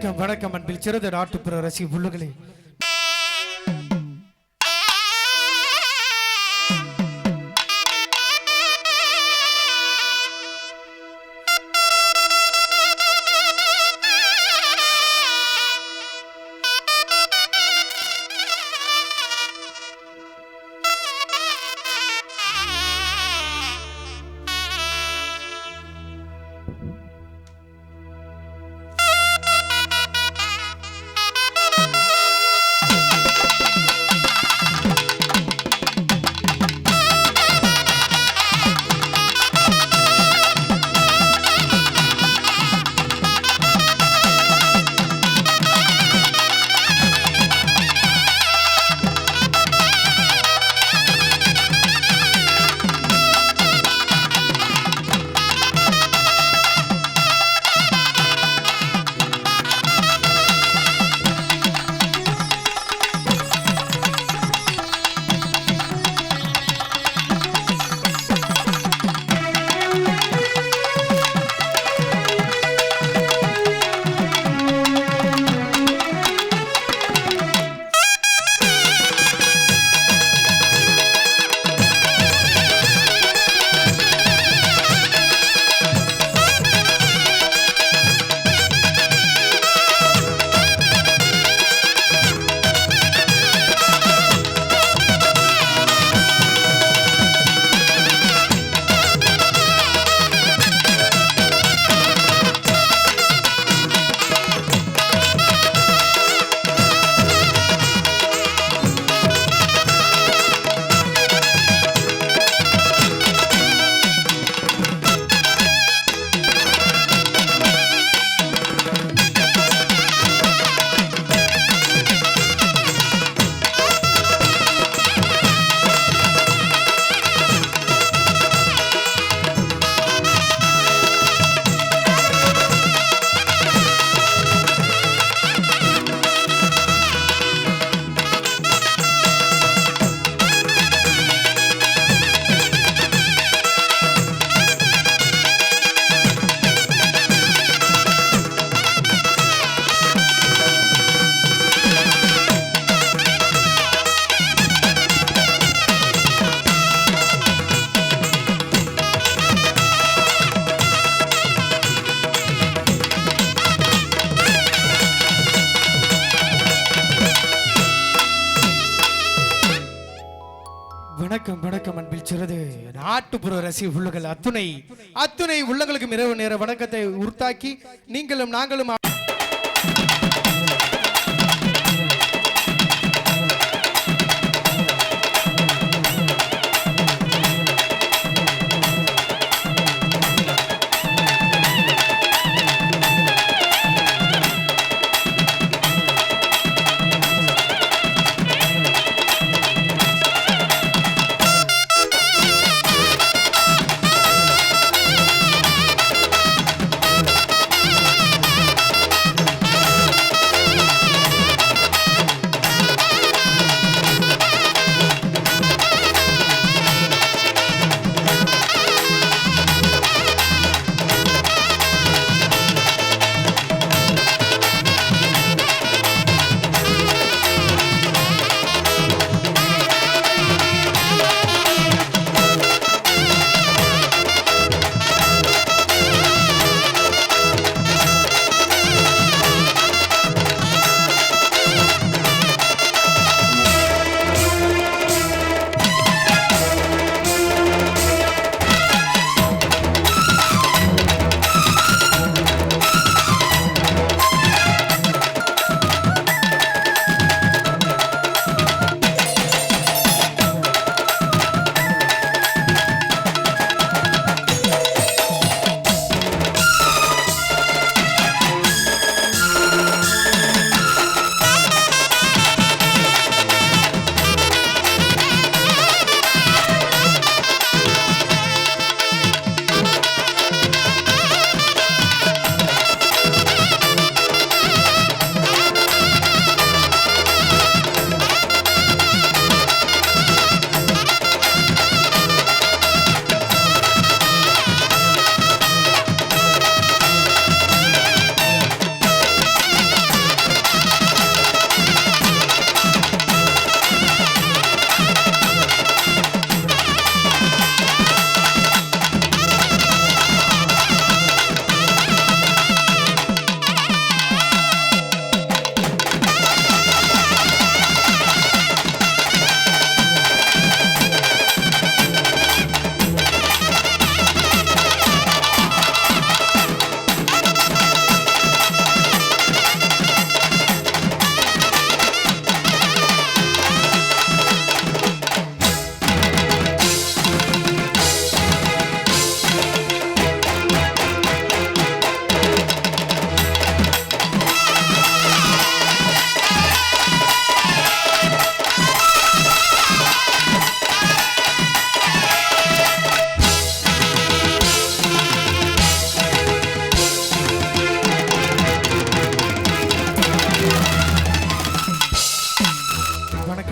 வணக்கம் வணக்கம் அன்பில் சிறந்த நாட்டுப்புற ரசி உள்ளங்களே. வணக்கம் வணக்கம் அன்பில் சிறந்த நாட்டுப்புற ரசி உள்ளங்கள் அத்துணை உள்ளங்களுக்கு இரவு நேர வணக்கத்தை உருத்தாக்கி நீங்களும் நாங்களும்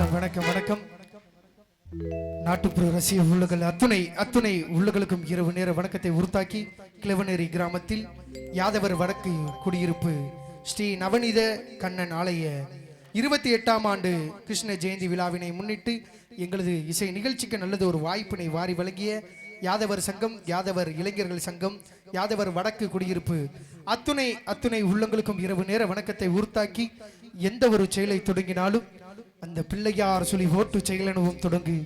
வணக்கம் வணக்கம் வணக்கம். நாட்டுப்புற ரசிக உள்ளங்கள் அத்துணை உள்ளங்களுக்கும் இரவு நேர வணக்கத்தை உருத்தாக்கி கிழவனேரி கிராமத்தில் யாதவர் வடக்கு குடியிருப்பு ஸ்ரீ நவநீத கண்ணன் ஆலய 28ஆம் ஆண்டு கிருஷ்ண ஜெயந்தி விழாவினை முன்னிட்டு எங்களது இசை நிகழ்ச்சிக்கு நல்லது ஒரு வாய்ப்பினை வாரி வழங்கிய யாதவர் சங்கம், யாதவர் இளைஞர்கள் சங்கம், யாதவர் வடக்கு குடியிருப்பு அத்துணை உள்ளங்களுக்கும் இரவு நேர வணக்கத்தை உருத்தாக்கி எந்த ஒரு செயலை தொடங்கினாலும் அந்த பிள்ளையார் சொல்லி ஓட்டு செயலனுவும் தொடங்கு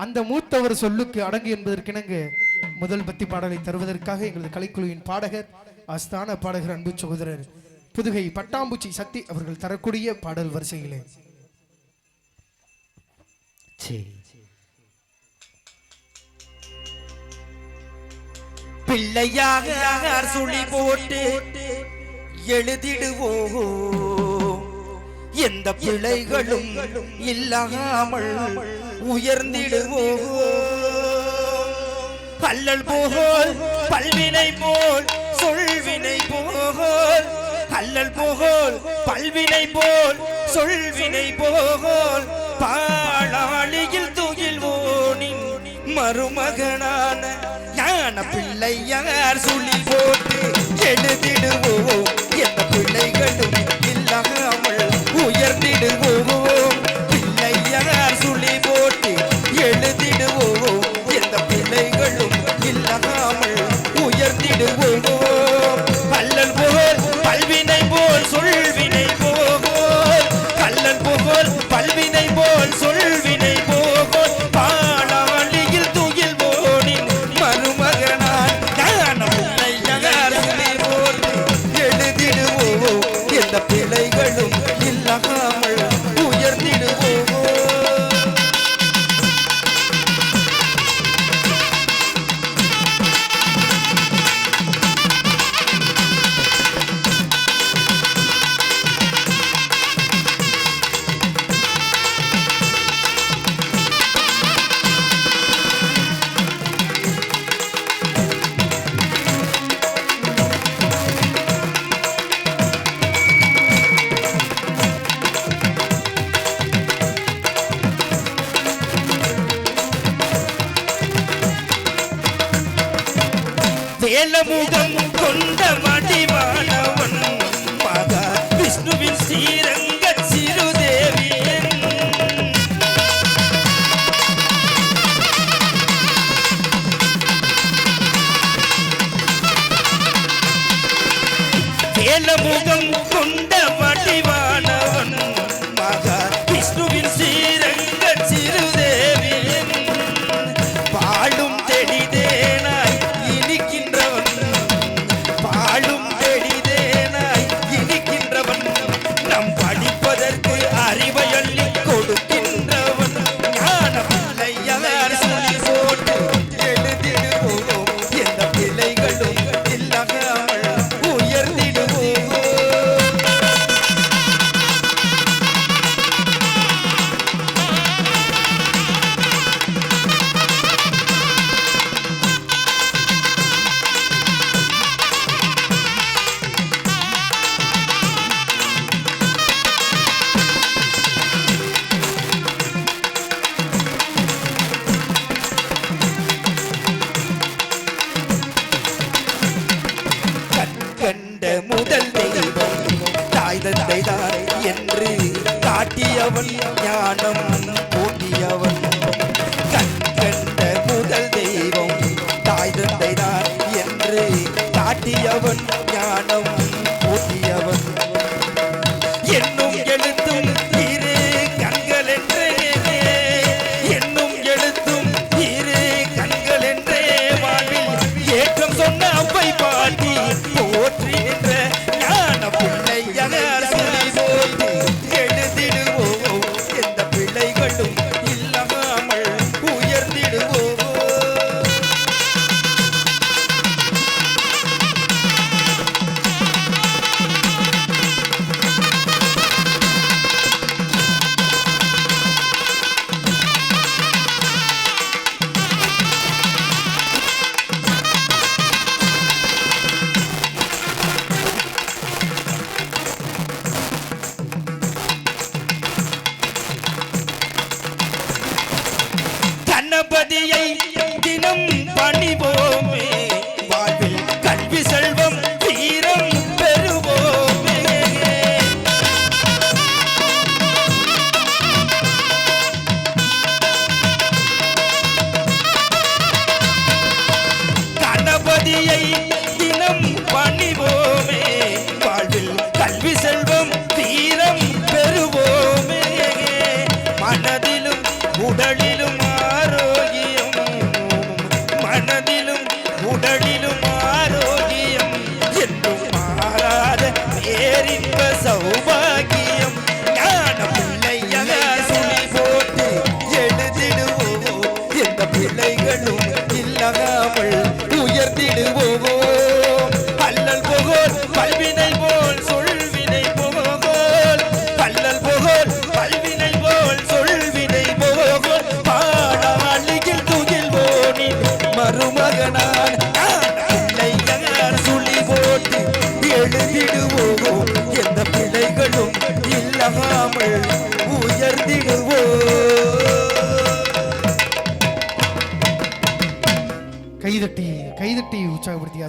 அந்த மூத்தவர் சொல்லுக்கு அடங்கு என்பதற்கிணங்க முதல் பக்தி பாடலை தருவதற்காக எங்களது கலைக்குழுவின் பாடகர் ஆஸ்தான பாடகர் அன்பு சகோதரர் புதுகை பட்டாம்பூச்சி சக்தி அவர்கள் தரக்கூடிய பாடல் வரிசையிலே பிள்ளையாக சுழி போட்டு எழுதிடுவோம் எந்த பிள்ளைகளும் இல்லாமல் உயர்ந்திடுவோம். அல்லல் போல் பல்வினை போல் சொல்வினை போல், அல்லல் போல் பல்வினை போல் சொல்வினை போல், பாழாளியில் துயில்வோனின் மருமகனான ஞான பிள்ளையார் சுழி போட்டு எழுதிடுவோம் எந்த பிள்ளைகளும் இல்லாமல் உயர்ந்திடுவோம். பிள்ளையார் சுழி போட்டு எழுதிடுவோம் எந்த பிள்ளைகளும் இல்லாமல் உயர்ந்திடுவோம். அல்லல் போல் பல்வினை போல் சொல்வினை போல், அல்லல் போல் பல்வினை போல் சொல்வினை போல், பாழாளியில் துயில்வோனின் மருமகனான் ஞான பிள்ளையார் சுழி போட்டு எழுதிடுவோம் எந்த பிள்ளைகளும் இல்லாமல் உயர்ந்திடுவோம். வேலமுகம் கொண்ட மடிவானவன் மகா விஷ்ணுவின் ஸ்ரீரங்க சிறுதேவியன். வேலமுகம் கொண்ட மடிவானவன் மகா விஷ்ணுவின் ஸ்ரீரங்க சிறுதேவியன். பாடும் தெடிதேனாய் இனிக்கின்றவன், பாடும் தெடிதேனாய் இனிக்கின்றவன், நம் படிப்பதற்கு அறிவை அள்ளி கொடுக்கின்றவன். ஞான பிள்ளையார் சுழி போட்டு எழுதிடுவோம் எந்த பிள்ளைகளும் இல்லாமல் உயர்ந்திடுவோம். கண்ட முதல் தெய்வம் தாய் தந்தைதான் என்று காட்டியவன் ஞானம் கூட்டியவன். கண்ட முதல் தெய்வம் தாய் தந்தைதான் என்று காட்டியவன் ஞானம் கூட்டியவன். என்னும் எழுத்தும் இரு கண்கள் என்றே, என்னும் எழுத்தும் இரு கண்கள் என்றே வாழ்வில் ஏற்றம் சொன்ன அவ்வை பாட்டி போற்றி நின்ற ஞான பிள்ளையார் சுழி போட்டு எழுதிடுவோம் எந்த பிள்ளைகளும் இல்லாமல் கணபதியை தினம் பணிவோமே வாழ்வில் கல்வி செல்வம் வீரம் பெறுவோமே கணபதியை தினம் பணிவோமே வாழ்வில் கல்வி செல்வம் வீரம் பெறுவோமே மனதிலும் உடலிலும் ஆரோக்கியம் மனதிலும் உடலிலும் ஆரோக்கியம் என்றும் மாறாத பேரின்ப சௌபாகியம் ஞான பிள்ளையாக சுழி போட்டு எழுதிடுவோம் எந்த பிள்ளைகளும் இல்லாமல் உயர்த்திடுவோம் அல்லல் புகழ் பல்வினை போல் சொல்வினை புகழ் அல்லல் புகழ் பல்வினை போல் சொல்வினை புகழ் பாடாளியில் துகில்வோனின் மருமகனான் பிள்ளையார் சுழி போட்டு எழுதிடுவோம் எந்த பிள்ளைகளும் இல்லாமல் உயர்த்திடுவோம் கைதட்டி உற்சாகப்படுத்திய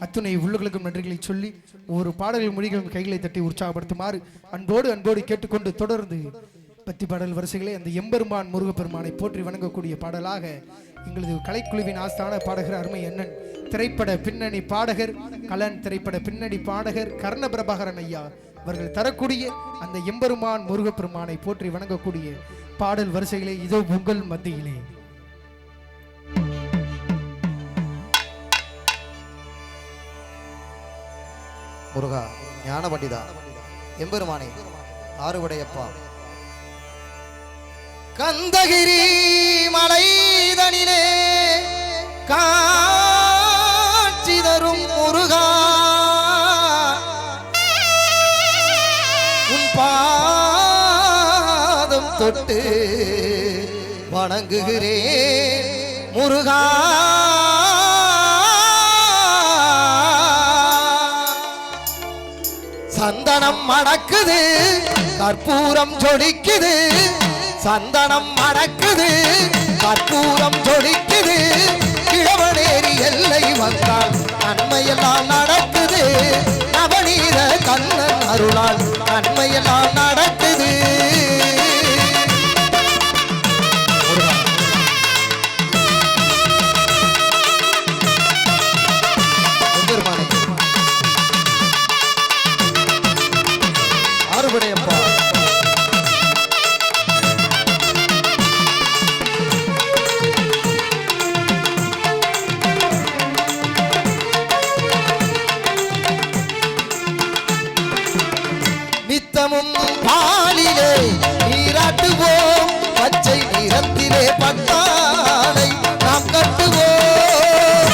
அத்துணை உள்ளங்களுக்கும் நன்றிகளை சொல்லி ஒரு பாடல்கள் மொழிகளும் கைகளை தட்டி உற்சாகப்படுத்துமாறு அன்போடு கேட்டுக்கொண்டு தொடர்ந்து பத்தி பாடல் வரிசைகளை அந்த எம்பெருமான் முருகப்பெருமானை போற்றி வணங்கக்கூடிய பாடலாக எங்களது கலைக்குழுவின் ஆஸ்தான பாடகர் அருமை அண்ணன் திரைப்பட பின்னணி பாடகர் கலன் திரைப்பட பின்னணி பாடகர் கர்ண பிரபாகரன் ஐயா அவர்கள் தரக்கூடிய அந்த எம்பெருமான் முருகப்பெருமானை போற்றி வணங்கக்கூடிய பாடல் வரிசைகளை இதோ உங்கள் மத்தியிலே. முருகா ஞான பண்டிதா எம்பெருமானே ஆறுபடையப்பா கந்தகிரி மலைதனிலே காட்சி தரும் முருகா உன் பாதம் தொட்டு வணங்குகிறேன் முருகா சந்தனம் மணக்குது கற்பூரம் ஜொலிக்குது சந்தனம் மணக்குது கற்பூரம் ஜொலிக்குது கிழவனேரி எல்லை வந்தால் நன்மையெல்லாம் நடக்குது நவநீத கண்ணன் அருளால் நன்மையெல்லாம் நடக்குது ஆறுபடையப்பா நித்தமும் பாலிலே நீராட்டுவோம் பச்சை நிறத்திலே பட்டாலை நாம் கட்டுவோம்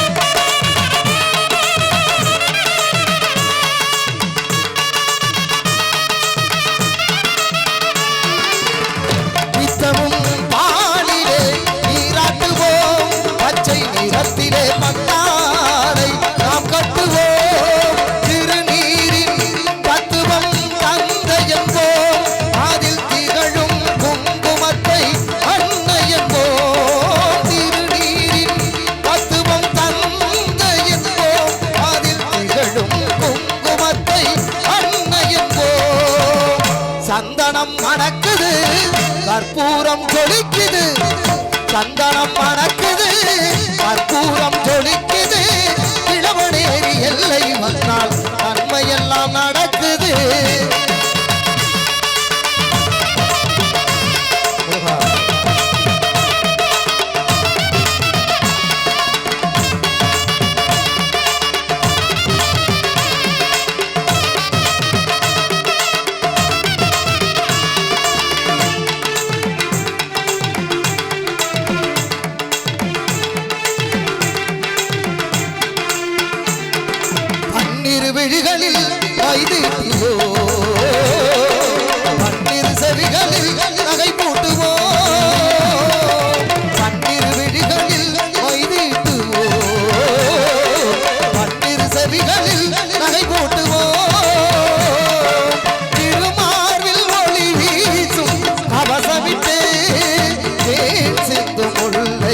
நித்தமும் பாலிலே நீராட்டுவோம் பச்சை நிறத்திலே பட்டாலை நாம் கட்டுவோம் திருநீரின் தத்துவம் தந்தை என்போம் அதில் திகழும் குங்குமத்தை அன்னை என்போம் திருநீரின் தத்துவம் தந்தை என்போம் அதில் திகழும் குங்குமத்தை அன்னை என்போம் சந்தனம் மணக்குது கற்பூரம் ஜொலிக்குது சந்தனம் மணக்குது கற்பூரம் ஜொலிக்குது இளவனேரி எல்லை வந்தால் நன்மையெல்லாம் நடக்குது விழிகளில் வைத்திருவோ பன்னிரு செவிகளில் நகை பூட்டுவோ பன்னிரு விழிகளில் வைத்திருவோ பன்னிரு செவிகளில் நகை பூட்டுவோ திருமார்பில் ஒளி வீசும் அவசமிட்டு தேன் சிந்து முல்லை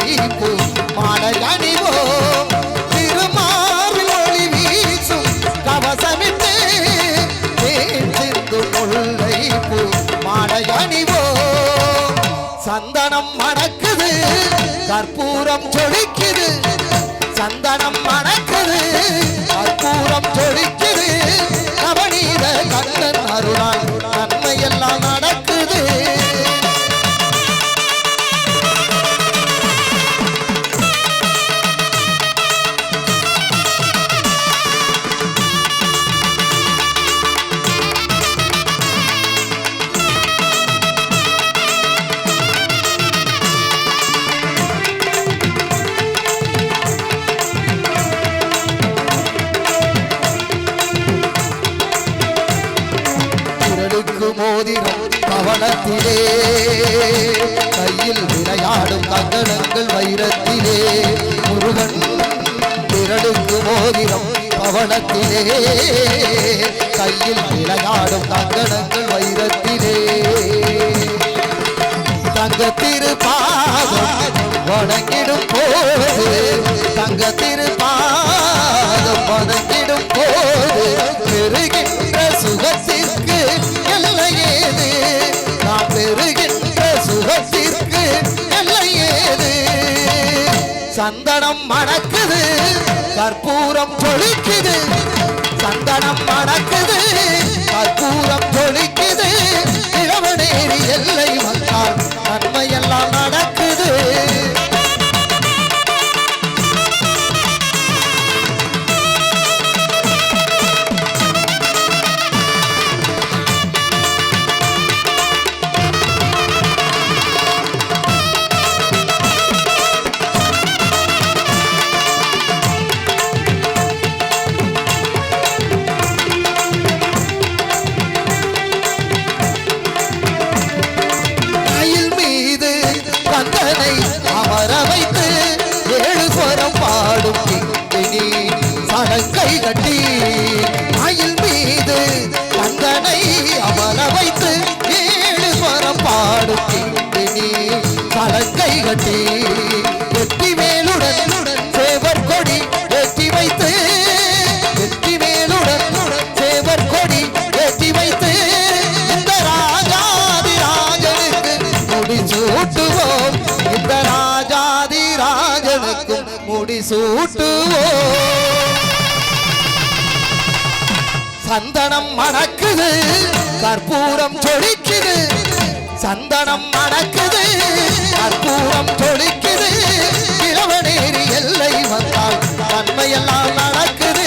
பணிவோம். சந்தனம் மணக்குது கற்பூரம் ஜொலிக்குது, சந்தனம் மணக்குது கற்பூரம் ஜொலிக்குது. நவநீத கண்ணன் அருளால் நன்மையெல்லாம் நடக்குது. மோதிரம் பவனத்திலே கையில் விளையாடும் கங்கணங்கள் வைரத்திலே. முருகன் திரளுக்கு மோதிரம் பவனத்திலே கையில் விளையாடும் கங்கணங்கள் வைரத்திலே. தங்க திருப்பாதம் வணங்கிடும் போது, தங்க திருப்பாதம் வணங்கிடும் போது பெறுகின்ற சுகத்திற்கு எல்லையேது, நாம் பெறுகின்ற சுகத்திற்கு எல்லையேது. சந்தனம் மணக்குது கற்பூரம் ஜொலிக்குது, சந்தனம் மணக்குது கற்பூரம் ஜொலிக்குது. இளவனேரி எல்லை வந்தால் நன்மையெல்லாம் நடக்குது. அமர வைத்து ஏழு ஸ்வரம் பாடும் கிங்கிணி சலங்கை கட்டி, மயில் மீது கந்தனை அமர வைத்து ஏழு ஸ்வரம் பாடும் கிங்கிணி சலங்கை கட்டி. வெற்றி மேலுடன் சேவர் கொடி ஏற்றி வைத்து, வெற்றி மேலுடன் சேவர் கொடி ஏற்றி வைத்து இந்த ராஜாதி ராஜனுக்கு முடிசூட்டுவோம், இந்த ராஜாதி ராஜனுக்கு முடிசூட்டுவோம். சந்தனம் மணக்குது கற்பூரம் ஜொலிக்குது, சந்தனம் மணக்குது கற்பூரம் ஜொலிக்குது. இளவனேரி எல்லை வந்தால் நன்மையெல்லாம் நடக்குது.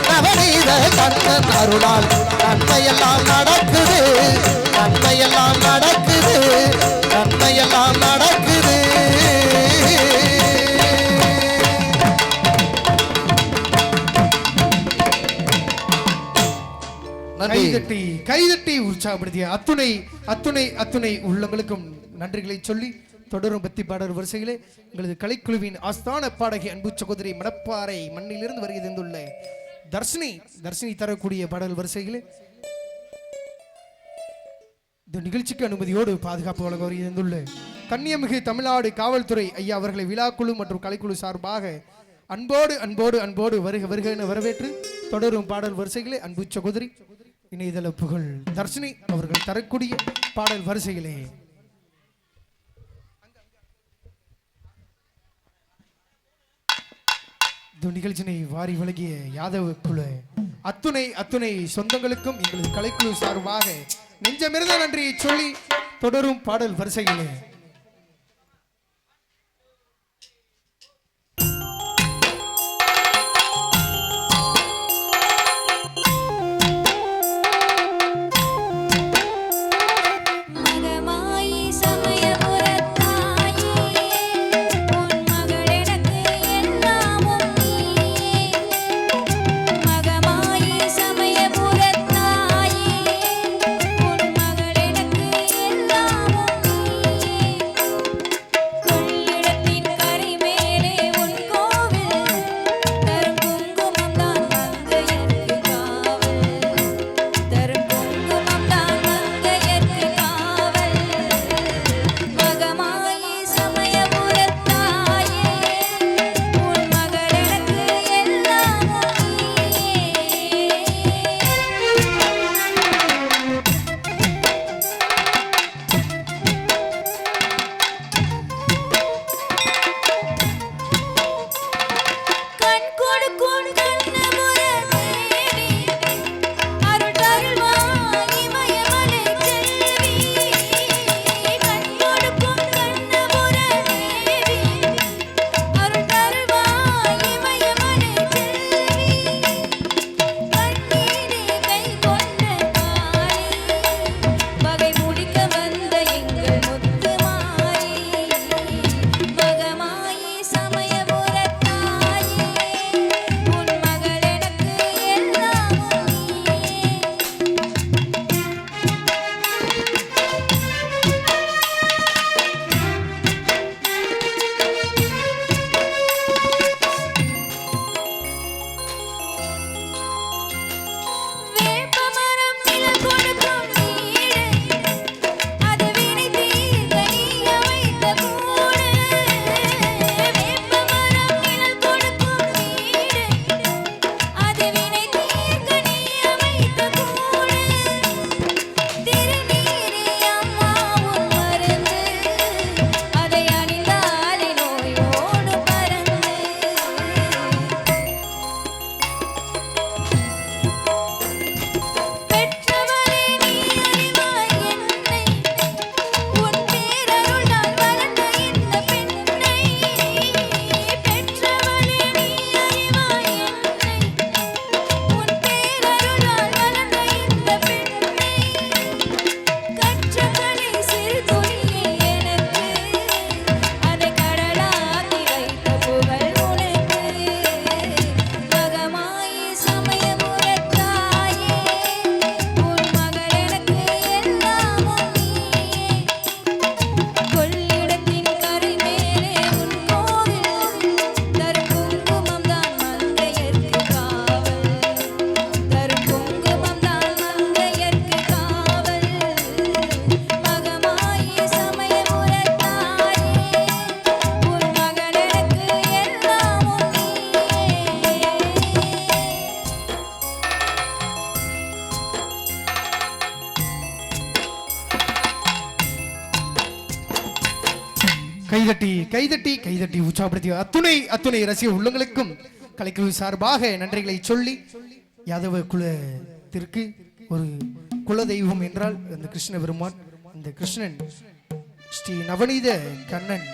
நவநீத கண்ணன் அருளால் நன்மையெல்லாம் நடக்குது, நன்மையெல்லாம் நடக்குது, நன்மையெல்லாம் நடக்குது. கைதட்டி கைதட்டி உற்சாகப்படுத்திய அத்துணை அத்துணை அத்துணை உள்ளங்களுக்கும் நன்றிகளை சொல்லி தொடரும் பக்தி பாடல் வரிசைகளே எங்களது கலைக்குழுவின் ஆஸ்தான பாடகி அன்பு சகோதரி மணப்பாறை மண்ணிலிருந்து வருகை தந்துள்ள தர்ஷினி தரக்கூடிய பாடல் வரிசைகளே இந்த நிகழ்ச்சிக்கு அனுமதியோடு பாதுகாப்பு வழங்க வருகை தந்துள்ள கன்னியமிகு தமிழ்நாடு காவல்துறை ஐயா அவர்களை விழாக்குழு மற்றும் கலைக்குழு சார்பாக அன்போடு அன்போடு அன்போடு வருக வருக என வரவேற்று தொடரும் பாடல் வரிசைகளே அன்பு சகோதரி இணையதள புகழ் தர்ஷினி அவர்கள் தரக்கூடிய பாடல் வரிசைகளே நிகழ்ச்சியை வாரி வழங்கிய யாதவ குழு அத்துணை அத்துணை சொந்தங்களுக்கும் எங்களது கலைக்குழு சார்பாக நெஞ்சமிருந்த நன்றியை சொல்லி தொடரும் பாடல் வரிசைகளே கைதட்டி கைதட்டி கைதட்டி உற்சாகப்படுத்தி அத்துணை அத்துணை ரசிக உள்ளங்களுக்கும் கலைக்குழு சார்பாக நன்றிகளை சொல்லி யாதவ குலத்திற்கு ஒரு குலதெய்வம் என்றால் அந்த கிருஷ்ண பெருமான். இந்த கிருஷ்ணன் ஸ்ரீ நவநீத கண்ணன்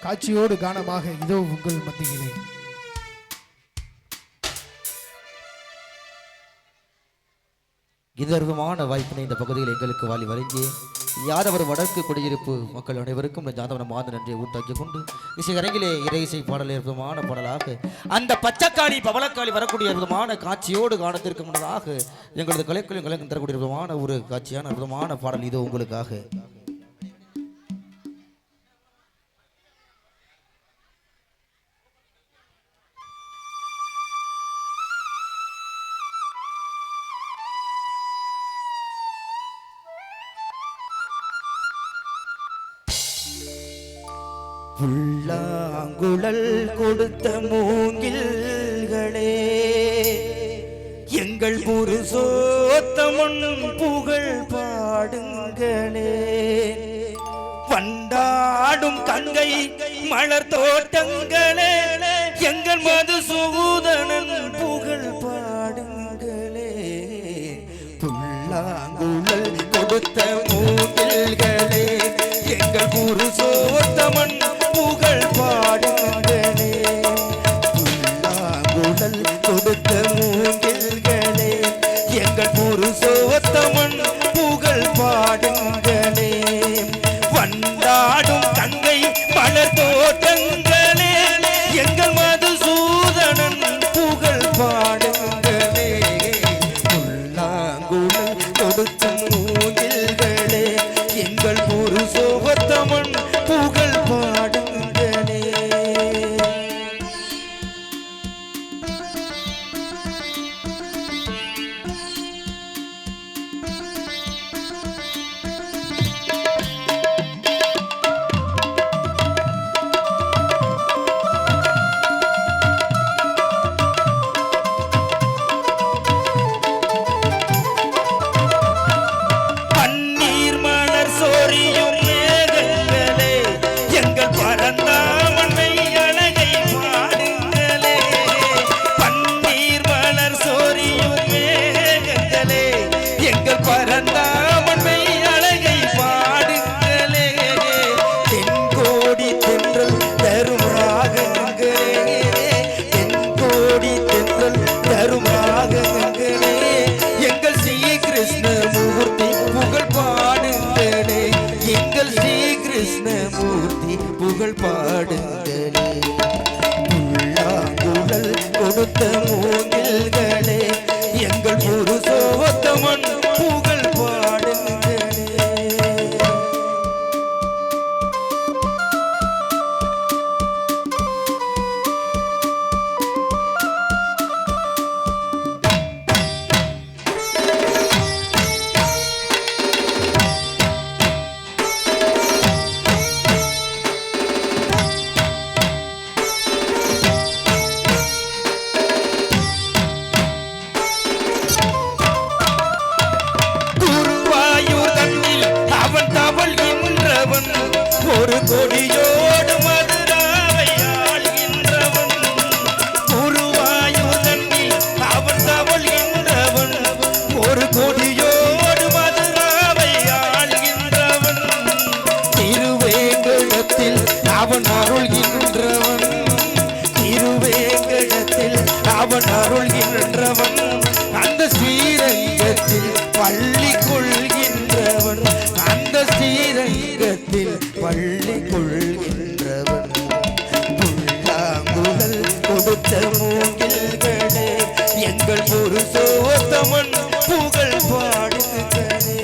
காட்சியோடு கானமாக இதோ உங்கள் மத்தியிலே. இதர்வமான வாய்ப்பினை இந்த பகுதியில் எங்களுக்கு வாலி வழங்கி யாதவர் வடக்கு குடியிருப்பு மக்கள் அனைவருக்கும் யாதவன மாத நன்றியை ஊட்டாக்கி கொண்டு இசையரங்கிலே இறை இசை பாடல் அற்புதமான பாடலாக அந்த பச்சைக்காளி பவளக்காளி வரக்கூடிய அற்புதமான காட்சியோடு காணத்திற்கு முன்னதாக எங்களது கலைக்குழு கலைஞர் தரக்கூடிய அற்புதமான ஒரு காட்சியான அற்புதமான பாடல் இது உங்களுக்காக. புல்லாங்குழல் கொடுத்த மூங்கில்களே எங்கள் புருஷோத்தமன் புகழ் பாடுங்களே. வண்டாடும் கங்கை மலர் தோட்டங்களே எங்கள் மதுசூதனன் புகழ் பாடுங்களே. புல்லாங்குழல் கொடுத்த மூங்கில்களே எங்கள் புருஷோத்தமன் புகழ் பாடுங்களே. புல்லாங்குழல் கொடுத்த மூங்கில்களே எங்கள் புருஷோத்தமன் புகழ் பாடுங்களே. வண்டாடும் கங்கை மலர் தோட்டங்களே எங்கள் மதுசூதனன் புகழ் பாடுங்களே. புல்லாங்குழல் கொடுத்த மூங்கில்களே எங்கள் புருஷோத்தமன் புகழ் பாடுங்களே. பன்னீர் மலர் சோரியும் மேகங்களே எங்கள் பரந்தாமன் மெய்யழகை பாடுங்களே. பன்னீர் மலர் சோரியும் மேகங்களே எங்கள் பரந்தாமன் மெய்யழகை பாடுங்களே. தென்கோடி தென்றல் தரும் ராகங்களே தென்கோடி தென்றல் தரும் ராகங்களே எங்கள் ஸ்ரீ கிருஷ்ண மூர்த்தி புகழ் பாடுங்களே. எங்கள் ஸ்ரீ கிருஷ்ண மூர்த்தி புகழ் பாடுங்களே. புல்லாங்குழல் கொடுத்த மூங்கில்களே எங்கள் புருஷோத்தமன் புகழ் பாடுங்களே. குருவாயூர் தன்னில் அவன் தவழ்கின்றவன் ஒரு கொடியோடு மதுராவை ஆள்கின்றவன். குருவாயூர் தன்னில் அவன் தவழ்கின்றவன் ஒரு கொடியோடு மதுராவை ஆள்கின்றவன். திருவேங்கடத்தில் அவன் அருள்கின்றவன் திருவேங்கடத்தில் அவன் அருள்கின்றவன். அந்த ஸ்ரீரங்கத்தில் பள்ளி கொள்கின்றவன் அந்த ஸ்ரீரங்கத்தில் பள்ளி கொள்கின்றவன். புல்லாங்குழல் கொடுத்த மூங்கில்களே எங்கள் புருஷோத்தமன் புகழ் பாடுங்களே.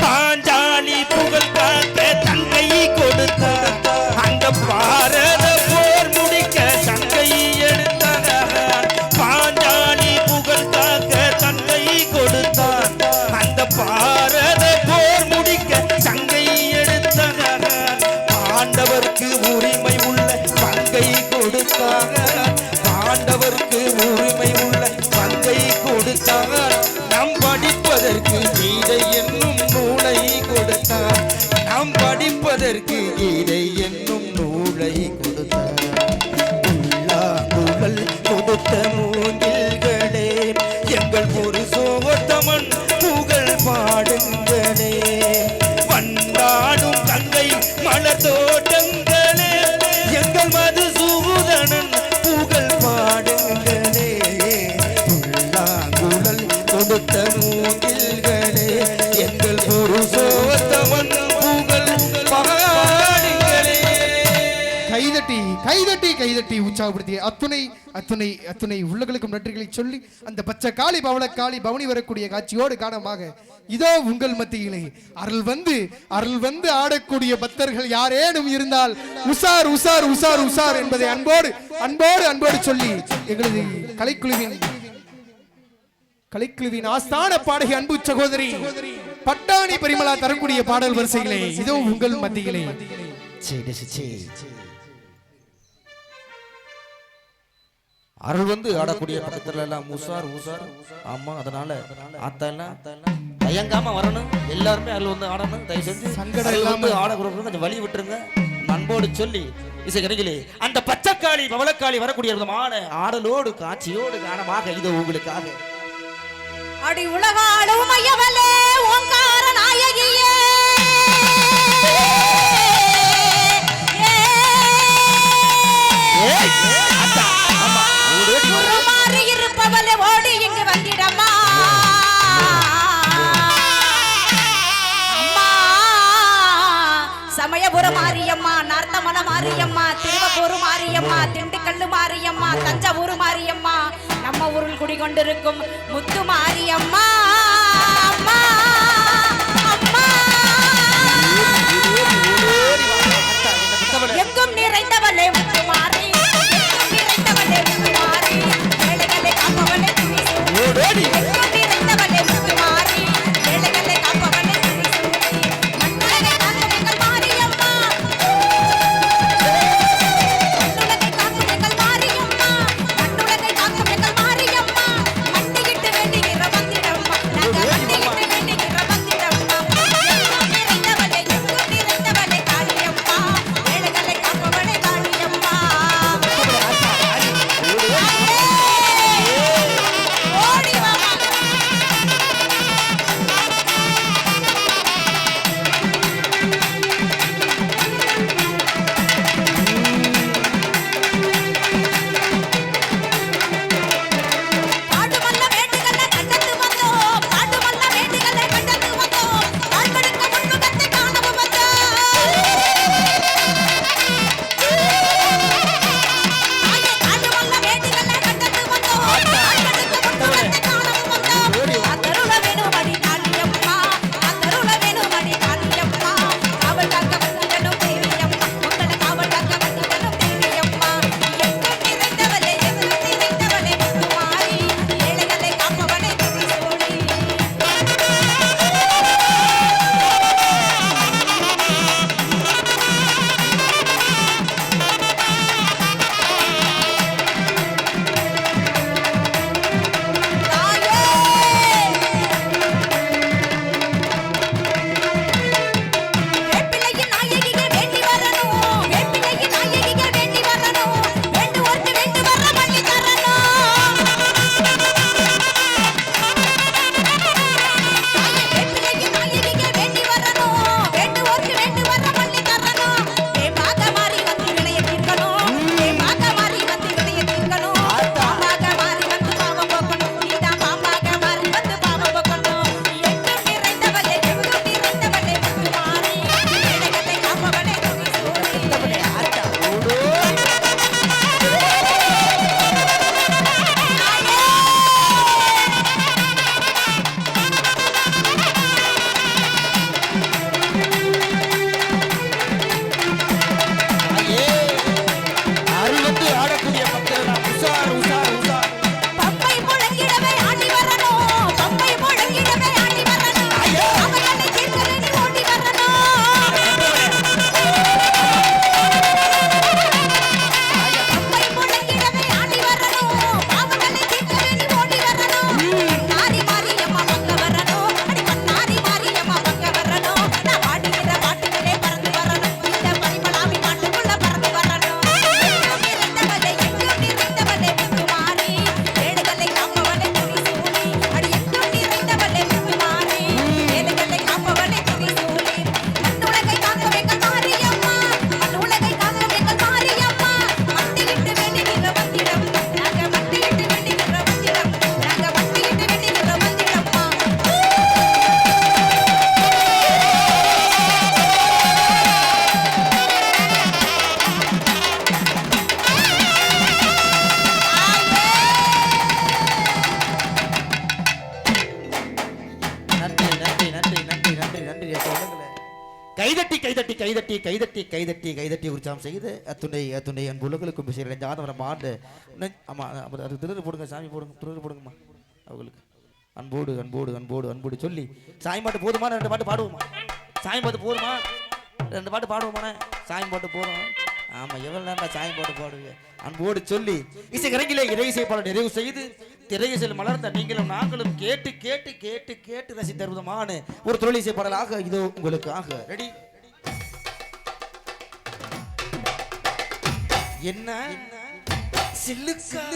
பாஞ்சாலி புகழ் காக்க தங்கை கொடுத்தார் அந்த கைதட்டி உற்சாகப்படுத்திய அத்துணை உள்ளங்களுக்கும் நன்றிகளை சொல்லி அந்த பச்சை காளி பவளக்காளி பவனி வரக்கூடிய காட்சியோடு காரணமாக இதோ உங்கள் மத்தியிலே அருள் வந்து ஆடக்கூடிய பக்தர்கள் யாரேனும் இருந்தால் உசார் உசார் உசார் உசார் என்பதை அன்போடு சொல்லி எங்களது கலைக்குழுவின் ஆஸ்தான பாடகி அன்பு சகோதரி பட்டாணி பரிமளா தரக்கூடிய பாடல் வரிசைகளே இதோ உங்கள் மத்தியிலே அருள் வந்து ஆடக்கூடிய பக்கத்துல எல்லாம் உசார் ஆமா, அதனால ஆத்தா எல்லாம் தயங்காம வரணும். எல்லாருமே அருள் வந்து ஆடணும். தயவு செஞ்சு சங்கடம் இல்லாம ஆடக்கூடாது, கொஞ்சம் வழி விட்டுருங்க அன்போடு சொல்லி இசைக்கருகிலே அந்த பச்சைக்காளி பவளக்காளி வரக்கூடிய விதமான ஆடலோடு காட்சியோடு காரணமாக இது உங்களுக்காக. அடி உலகாளும் ஐயவலே ஓங்கார நாயகியே மாறி இருப்பவளே ஓடி இங்கு வந்திடம்மா. அம்மா சமயபுரம் மாரியம்மா, நார்த்தமன மாரியம்மா, திருவப்பூர் மாரியம்மா, திண்டுக்கல்லு மாரியம்மா, தஞ்சாவூர் மாரியம்மா, நம்ம ஊரில் குடிகொண்டிருக்கும் முத்து மாரியம்மா. அம்மா அம்மா எங்கும் நிறைந்தவளே முத்து மாறி, நிறைந்தவளே முத்து மாறி, ஏழைகளை காப்பவளே துணி, எங்கும் நிறைந்தவளே முத்து மாறி, ஏழைகளை காப்பவளே துணி, மண்ணுலகை காக்கும் எங்கள் மாரியம்மா, மண்ணுலகை காக்கும் எங்கள் மாரியம்மா, மண்ணுலகை காக்கும் எங்கள் மாரியம்மா, மண்டியிட்டு வேண்டுகிற வந்திடம்மா, நாங்கள் மண்டியிட்டு வேண்டுகிற வந்திடம்மா, எங்கும் நிறைந்தவளே காளியம்மா, ஏழைகளை காப்பவளே காளியம்மா. கைதட்டி கைதட்டி கைதட்டி கைதட்டி கைதட்டி உற்சாகம் செய்து அத்துணை அன்பு உலகளுக்கும் விஷயம் ஜாதவரம் ஆண்டு ஆமா அது திருடு போடுங்க சாமி போடுங்க திருடு போடுங்கம்மா அவங்களுக்கு அன்போடு அன்போடு அன்போடு அன்போடு சொல்லி சாமி பாட்டு போதுமா 2 பாட்டு பாடுவோமா சாமி பாட்டு போதுமா 2 பாட்டு பாடுவோமாண்ணே சாமி பாட்டு போதும் ஆமா எவ்வளவு நேரம் சாமி பாட்டு பாடுவீங்க அன்போடு சொல்லி இசை கரங்கிலே இறை இசை பாட நிறைவு செய்து திரையிசையில் மலர்ந்த நீங்களும் நாங்களும் கேட்டு கேட்டு கேட்டு கேட்டு ரசித்தருவதமான ஒரு தொழில் இசை பாடலாக இதோ உங்களுக்காக ரெடி என்ன சில்லுக்கா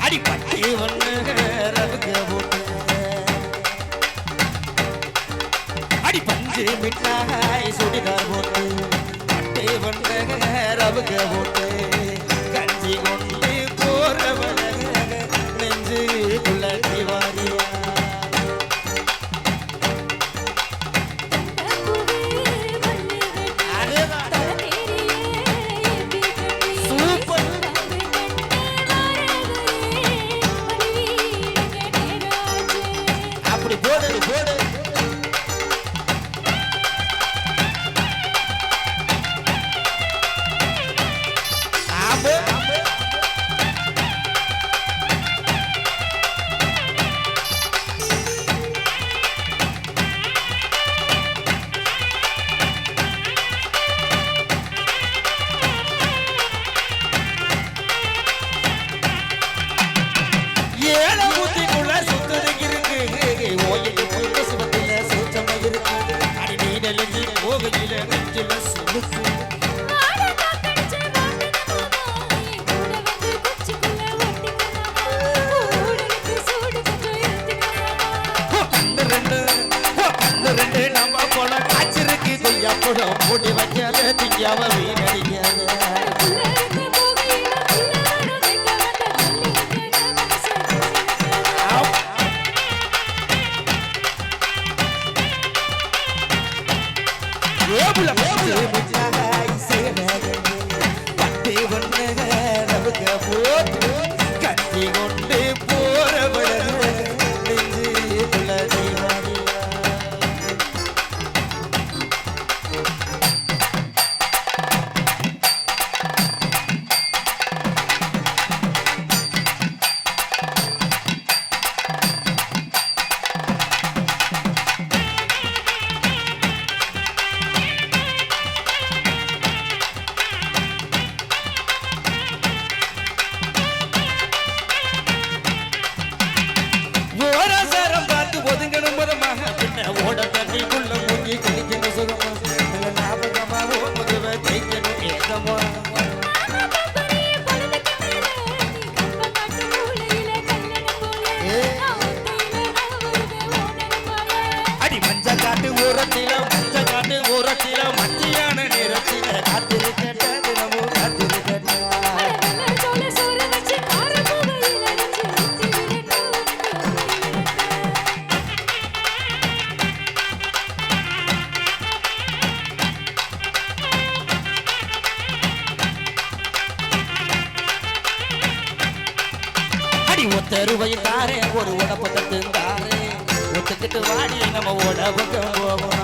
அடி பட்டி ஒண்ணு ரவுக்க போட்டு அடி பஞ்சு மிட்டாய் சுடிதார் போட்டு பட்டி ஒண்ணு ரவுக்க போட்டு கஞ்சி கொண்டு போறவள நெஞ்சு குள்ளி வாரியா மூடி வைக்காத திங்காம வீணடிக்காத பட்டி ஒன்று ரவுக்க போட்டு கட்டி கொண்டு போறவள நெஞ்சு குள்ளி வாரியா மத்தியான நேரத்தில காத்திருக்கட்ட தினமும் காத்திருக்கட்ட அடி ஒத்தருவையும் தாரே ஒரு உடப்பட்டு தாரே ஒத்துக்கிட்டு வாடி நம்ம உடவுக்கு போவோம்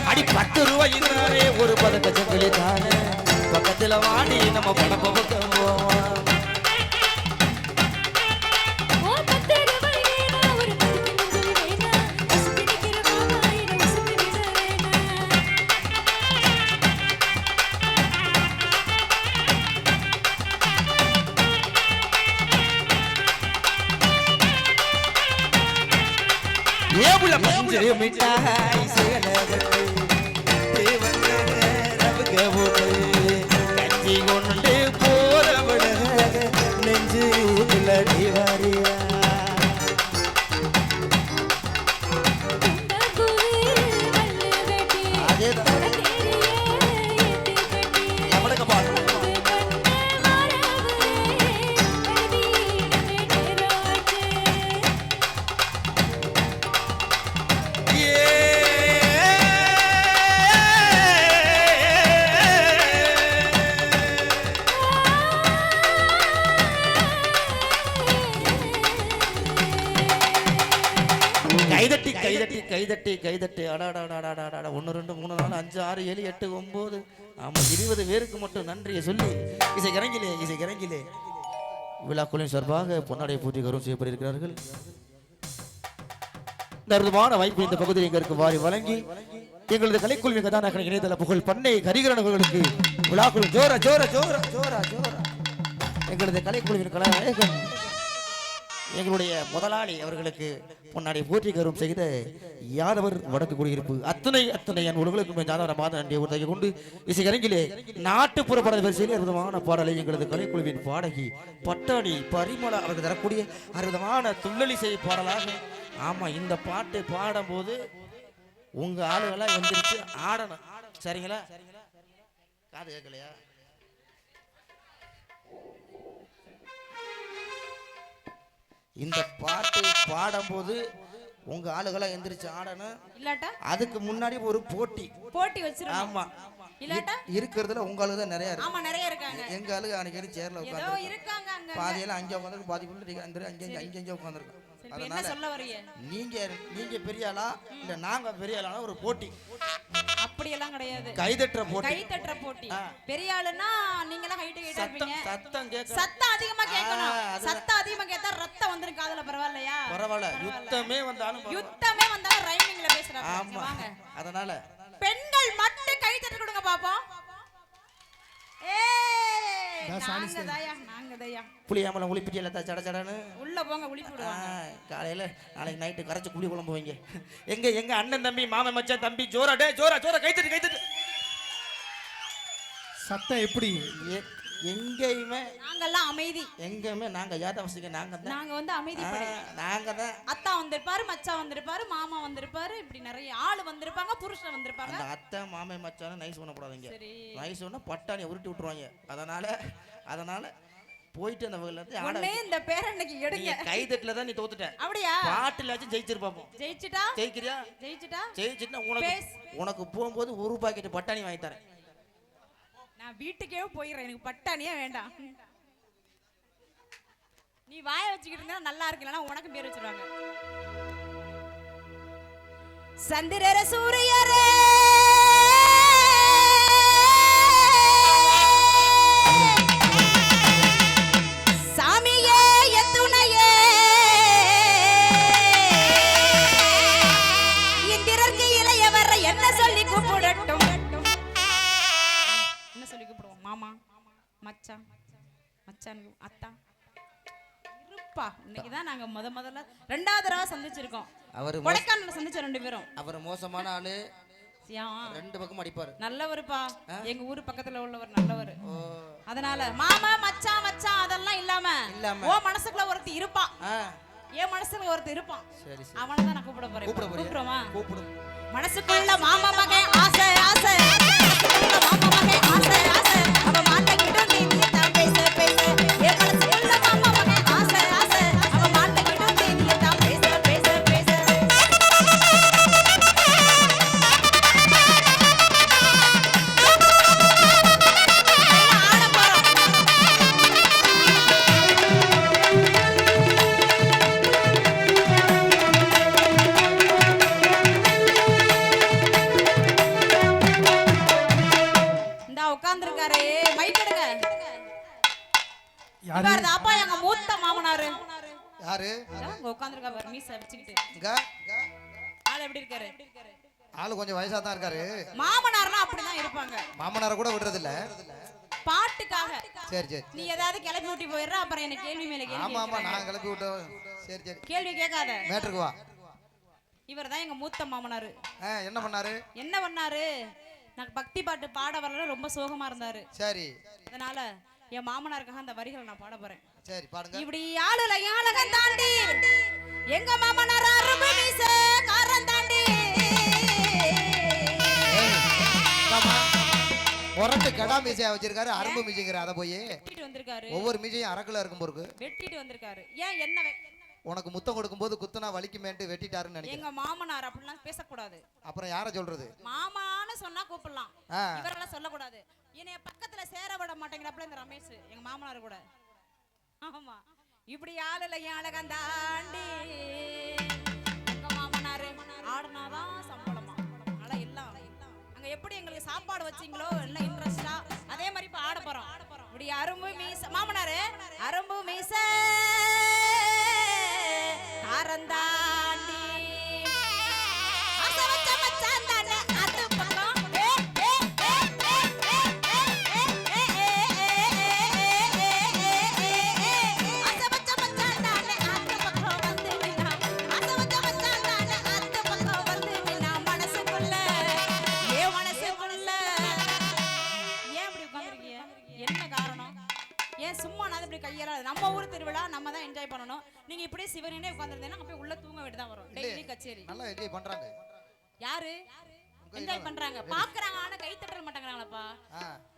அடி 10 ரூபாயினாரே ஒரு பதக்க சங்கிலி தானே பக்கத்துல வாடி நம்ம பணப்ப பக்கம் போவோம் பஞ்சு மிட்டாய் சேலவட்டு தேவங்க ரவுக போட்டு கஞ்சி கொண்டு போறவள நெஞ்சு இலடி வாரியா அதேதான் நம்மளுக்கு பாட்டு கைதட்டி கைதட்டி கைதட்டி கைதட்டி அடாடாடாடாடாடா 1 2 3 4 5 6 7 8 9 ஆமா 20 பேருக்கு மட்டும் நன்றியை சொல்லி இசை இறங்கிலே விழாக்குழுவின் சார்பாக பொன்னாடை பூஜை கௌரவம் செய்யப்பட்டிருக்கிறார்கள். இந்த அற்புதமான வாய்ப்பு இந்த பகுதியில் எங்களுக்கு வாரி வழங்கி எங்களது கலைக்குழுவின் கதாநாயகன் இணையதள புகழ் பண்ணை ஹரிகரன் அவர்களுக்கு விழாக்குழு ஜோரா ஜோரா ஜோரா ஜோரா ஜோரா எங்களது கலைக்குழுவின் கலாநாயகன் எங்களுடைய முதலாளி அவர்களுக்கு பொன்னாடி போற்றி கரும் செய்த யாதவர் வடக்கு குடியிருப்பு அத்தனை என் உலகளுக்கு ஜாதவர மாத நன்றியை உறுதியை கொண்டு இசையரங்கிலே நாட்டுப்புற பாடல் வரிசையில் அற்புதமான பாடலை எங்களது கலைக்குழுவின் பாடகி பட்டாணி பரிமளா அவர்கள் தரக்கூடிய அற்புதமான துள்ளலிசை பாடலாக. ஆமா, இந்த பாட்டு பாடும்போது உங்க ஆளுகளெல்லாம் எந்திரிச்சு ஆடணும். சரிங்களா? காது கேட்கலையா? இந்த பாட்டு பாடும்போது உங்க ஆளுகளா எந்திரிச்சு ஆடணும். இல்லாட்டா அதுக்கு முன்னாடி ஒரு போட்டி வச்சிருக்கோம். ஆமா, இல்லாட்டா இருக்கிறதுல உங்க ஆளுங்க தான் நிறைய இருக்கு. ஆமா, நிறைய இருக்காங்க. எங்க ஆளுங்க அன்னைக்கு சேர்ல உட்கார்ந்து இருக்காங்க. அங்க பாதியெல்லாம் அங்க உட்கார்ந்து பாதி புள்ள அங்க உட்கார்ந்துருக்கு. அதனால சொல்ல வரீங்க நீங்க பெரிய ஆளா இல்ல நாங்க பெரிய ஆளா ஒரு போட்டி. அப்படி எல்லாம் கிடையாது. கைதட்டற போட்டி. பெரிய ஆளுனா நீங்க எல்லாம் ஹைட் இருப்பீங்க. சத்தம் அதிகமா கேட்கணும். சத்தம் அதிகமா கேட்டா ரத்தம் வந்துரும் காதுல. பரவாயில்லையா? பரவாயில்லை. யுத்தமே வந்தாலும் ரைமிங்ல பேசுறாங்க. ஆமா, அதனால பெண்கள் மட்டும் கை தட்டி கொடுங்க பாப்போம். புளியாமலம் உளிப்பிட்டியல சட சடன்னு உள்ள போங்க, உளிப்பிடுவாங்க. காலையில நாளைக்கு நைட்டு கரைச்சு புளி குழம்பு வைங்க. எங்க அண்ணன் தம்பி மாமன் மச்சான் தம்பி ஜோரா ஜோரா கைத்தட்டு. சத்தம் எப்படி? எங்கேயுமே நாங்கெல்லாம் அமைதி. எங்கேயுமே நாங்க யாதவசிங்க. நாங்க வந்து அமைதி. நாங்க தான் அத்தா வந்திருப்பாரு, மச்சான் வந்திருப்பாரு, மாமா வந்திருப்பாரு, இப்படி நிறைய ஆளு வந்திருப்பாங்க, புருஷன் வந்திருப்பாங்க. அந்த அத்தை மாமே மச்சான நைஸ் பண்ணக்கூடாதுங்க. நைஸ் சொன்னா பட்டாணி உருட்டி விட்டுருவாங்க. அதனால போயிட்டு அந்த வகையில இந்த பேரண்ணைக்கு எடுங்க. கைதட்டுல தான் நீ தோத்துட்ட. அப்படியா? பாட்டுலாச்சும் ஜெயிச்சிருப்பாப்போம். ஜெயிச்சிட்டா உனக்கு போகும்போது 1 பாக்கெட் பட்டாணி வாங்கி தரேன். நான் வீட்டுக்கே போயிடுறேன். எனக்கு பட்டாணியே வேண்டாம். நீ வாய வச்சுக்கிட்டு இருந்தா நல்லா இருக்குல்லனா உனக்கு பேர் வச்சிருவாங்க. சந்திரர சூரியரே சாமியே எத்துணையே இந்திரர்க்கு இளையவர் என்ன சொல்லி கூப்பிடட்டும்? மாமா மச்சான் அத்தா இருப்பா. இன்னைக்குதான் நாங்க முதல்ல 2வது தடவை சந்திச்சிருக்கோம். அவர் கொடைக்கானல்ல சந்திச்ச 2 பேரும். அவர் மோசமான ஆளு. 2 பக்கம் அடிப்பாரு. நல்லவருப்பா. எங்க ஊர் பக்கத்துல உள்ளவர் நல்லவர். அதனால மாமா மச்சான் அதெல்லாம் இல்லாம ஓ மனசுக்குள்ள ஒருத்தி இருப்பா. என் மனசுல ஒருத்தி இருப்பான். அவனை தான் நான் கூப்பிட போறேன். கூப்பிடுறோமா? கூப்பிடு. மனசுக்குள்ள மாமா மகன் ஆசை மாமா மகன் ஆசை அவ மாட்டக்கிட்டும் நீ தான் பேச என் மனசுக்குள்ள மாமா மகன் ஆசை அவ மாட்டக்கிட்டும் நீ தான் பேச அப்பா எங்க மூத்த மாமனாரு. யாரு? உட்கார்ந்திருக்கா பாரு மீச வச்சிக்கிட்டு. ஆளு எப்படி இருக்காரு? ஆளு கொஞ்சம் வயசா தான் இருக்காரு. மாமனார்னா அப்படிதான் இருப்பாங்க. மாமனார கூட விடுறது இல்ல பாட்டுக்காக. சரி நீ ஏதாவது கிளப்பி ஊட்டி போயிடுற அப்புறம் என்ன கேள்வி மேல கேள்வி. ஆமா நான் கிளப்பி விட்டோம். சரி கேள்வி கேட்காத. மேட்டருக்கு வா. இவர்தான் எங்க மூத்த மாமனாரு. என்ன பண்ணாரு? என்ன பண்ணாரு? நான் பக்தி பாட்டு பாட வரல, ரொம்ப சோகமா இருந்தாரு. சரி, அதனால என் மாமனாருக்காக அந்த வரிகளை நான் பாட போறேன். சரி பாடுங்க. இப்படி ஆளுல யாழகம் தாண்டி எங்க மாமனார் அரும்பு மீச காரன் தாண்டி உரட்டு கடா மீசையா வச்சிருக்காரு, அரும்பு மீசைங்கிற அதை போய் வெட்டிட்டு வந்திருக்காரு. ஒவ்வொரு மீசையும் அரைக்குள்ள இருக்கும் போருக்கு வெட்டிட்டு வந்திருக்காரு. ஏன் என்ன உனக்கு முத்தம் கொடுக்கும்போது குத்துனா வலிக்குமேன்ட்டு வெட்டிட்டாருன்னு நினைக்கிறேன். எங்க மாமனார் அப்படிலாம் பேசக்கூடாது. அப்புறம் யார சொல்றது? மாமான்னு சொன்னா கூப்பிடலாம், இவரெல்லாம் சொல்லக்கூடாது. என்னைய பக்கத்துல சேர விட மாட்டேங்கிறப்பல இந்த ரமேஷ் எங்க மாமனார் கூட. ஆமா, இப்படி ஆளுல அழகம் தாண்டி எங்க மாமனாரு ஆடுனாதான் சம்பளமா. ஆனா எல்லாம் அங்க எப்படி எங்களுக்கு சாப்பாடு வச்சீங்களோ எல்லாம் இன்ட்ரெஸ்டா அதே மாதிரி இப்ப ஆட போறோம். இப்படி அரும்பு மீச மாமனாரு அரும்பு மீச காரந்தாண்டி அசவச்ச மச்சான் தானே அது பக்கம் அசவச்ச மச்சான் தானே அது பக்கம் வந்து நின்னா அசவச்ச மச்சான் தானே அது பக்கம் வந்து நின்னா மனசுக்குள்ள ஏன் இப்படி உட்கார்ந்திருக்கீங்க? என்ன காரணம்? ஏன் சும்மா நான் இப்படி கையெல்லாம் நம்ம ஊர் திருவிழா நம்ம தான் என்ஜாய் பண்ணணும். நீங்க இப்படியே சிவனே உட்கார்ந்திருந்தீங்கன்னா அப்படியே உள்ள தூங்க வேண்டியதான் வரும். டெய்லி கச்சேரி நல்லா என்ஜாய் பண்றாங்க. யாரு என்ஜாய் பண்றாங்க? பாக்குறாங்க, ஆனா கை தட்ட மாட்டேங்கறாங்களப்பா.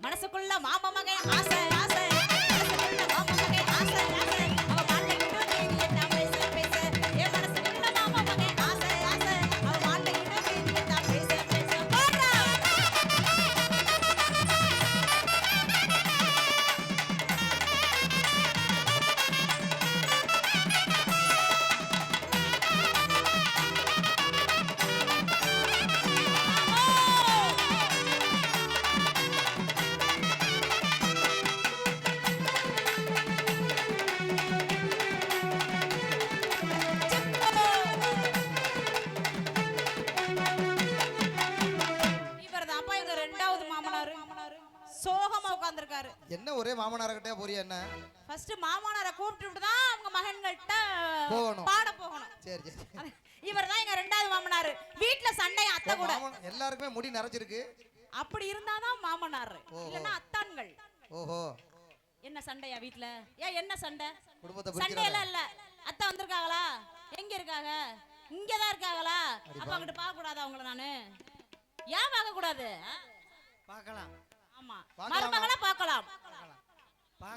மனசுக்குள்ள மாமா மகன் ஆசை ஆசை, மனசுக்குள்ள மாமா மகன் ஆசை ஆசை, அவ மாட்டேங்கிட்டு தேவியை தான் பேச பேச. என் மனசுக்குள்ள மாமா மகன் ஆசை ஆசை, அவ மாட்டேங்கிட்டு தேவியை தான் பேச பேச. போடா சோகமா உட்கார்ந்திருக்காரு. என்ன ஒரே மாமனார்கிட்டே போறியா என்ன? ஃபர்ஸ்ட் மாமனாரை கூப்பிட்டுட்டு தான் அவங்க மகன்கள்ட்ட போகணும், பாட போகணும். சரி சரி. இவர்தான் எங்க ரெண்டாவது மாமனார். வீட்ல சண்டை அத்தை கூட. எல்லாருக்குமே முடி நரைச்சிருக்கு. அப்படி இருந்தாதான் மாமனார், இல்லனா அத்தான்கள். ஓஹோ, என்ன சண்டையா வீட்ல? ஏன் என்ன சண்டை? குடும்பத்தை சண்டை எல்லாம் இல்ல. அத்தை வந்திருக்காங்களா? எங்க இருக்காங்க? இங்கதான் இருக்காங்களா? அப்ப அங்கிட்டு பார்க்க கூடாதா அவங்கள? நானு ஏன் பார்க்க கூடாது? பார்க்கலாம். ஆமா, மருமகளை பார்க்கலாம்.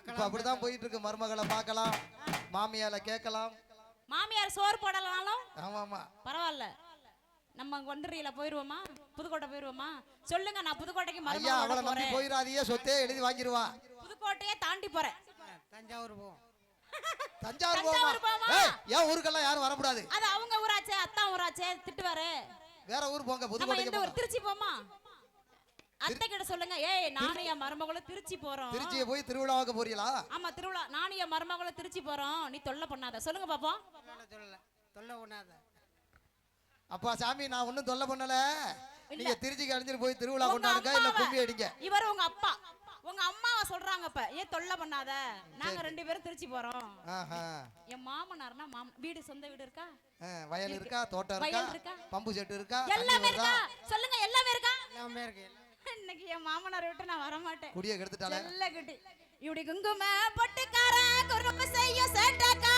இப்ப அப்படிதான் போயிட்டு இருக்கு. மருமகளை பார்க்கலாம், மாமியால கேட்கலாம். மாமியார் சோறு போடலனாலும் ஆமா ஆமா பரவாயில்ல. நம்ம கொண்டரியில போயிருவோமா? புதுக்கோட்டை போயிருவோமா? சொல்லுங்க, நான் புதுக்கோட்டைக்கு ஐயா மருமகளோட அவளை நம்பி போறேன். போயிடாதீங்க, சொத்தே எழுதி வாங்கிடுவா. புதுக்கோட்டையே தாண்டி போறேன். தஞ்சாவூர் போவோம். தஞ்சாவூர் தஞ்சாவூர் போமா? போமா? ஏன் ஊருக்கெல்லாம் யாரும் வரக்கூடாது? அது அவங்க ஊராச்சே, அத்தா ஊராச்சே, திட்டுவாரு. வேற ஊர் போங்க, நம்ம புதுக்கோட்டைக்கு எந்த ஊர்? போங்க. திருச்சி போமா? அத்தை கிட்ட சொல்லுங்க, ஏய் நானும் என் மருமகளும் திருச்சி போறோம். திருச்சியை போய் திருவிழாவுக்கு போறீங்களா? ஆமா, திருவிழா. நானும் என் மருமகளும் திருச்சி போறோம். நீ தொல்லை பண்ணாத. சொல்லுங்க பாப்போம். தொல்லை பண்ணாத. அப்பா சாமி, நான் ஒண்ணும் தொல்லை பண்ணல. நீங்க திருச்சிக்கு அழிஞ்சிட்டு போய் திருவிழா உங்க கொண்டாடுங்க, இல்ல அம்மாவை- கும்மி அடிங்க. இவர் உங்க அப்பா, உங்க அம்மாவை சொல்றாங்க. இப்ப ஏன் தொல்லை பண்ணாத, நாங்க ரெண்டு பேரும் திருச்சி போறோம். ஆஹா. என் மாமனார்னா வீடு, சொந்த வீடு இருக்கா? வயல் இருக்கா, தோட்டம் வயல் இருக்கா, இருக்கா? பம்பு செட்டு இருக்கா, எல்லாமே இருக்கா? சொல்லுங்க, எல்லாமே இருக்கா? எல்லாமே இருக்கு. இன்னைக்கு என் மாமனாரை விட்டு நான் வர மாட்டேன். குடிய கெடுத்துட்டாலே. நல்ல குட்டி. இப்படி குங்கும பொட்டுக்கார குறும்பு செய்ய சேட்டக்கார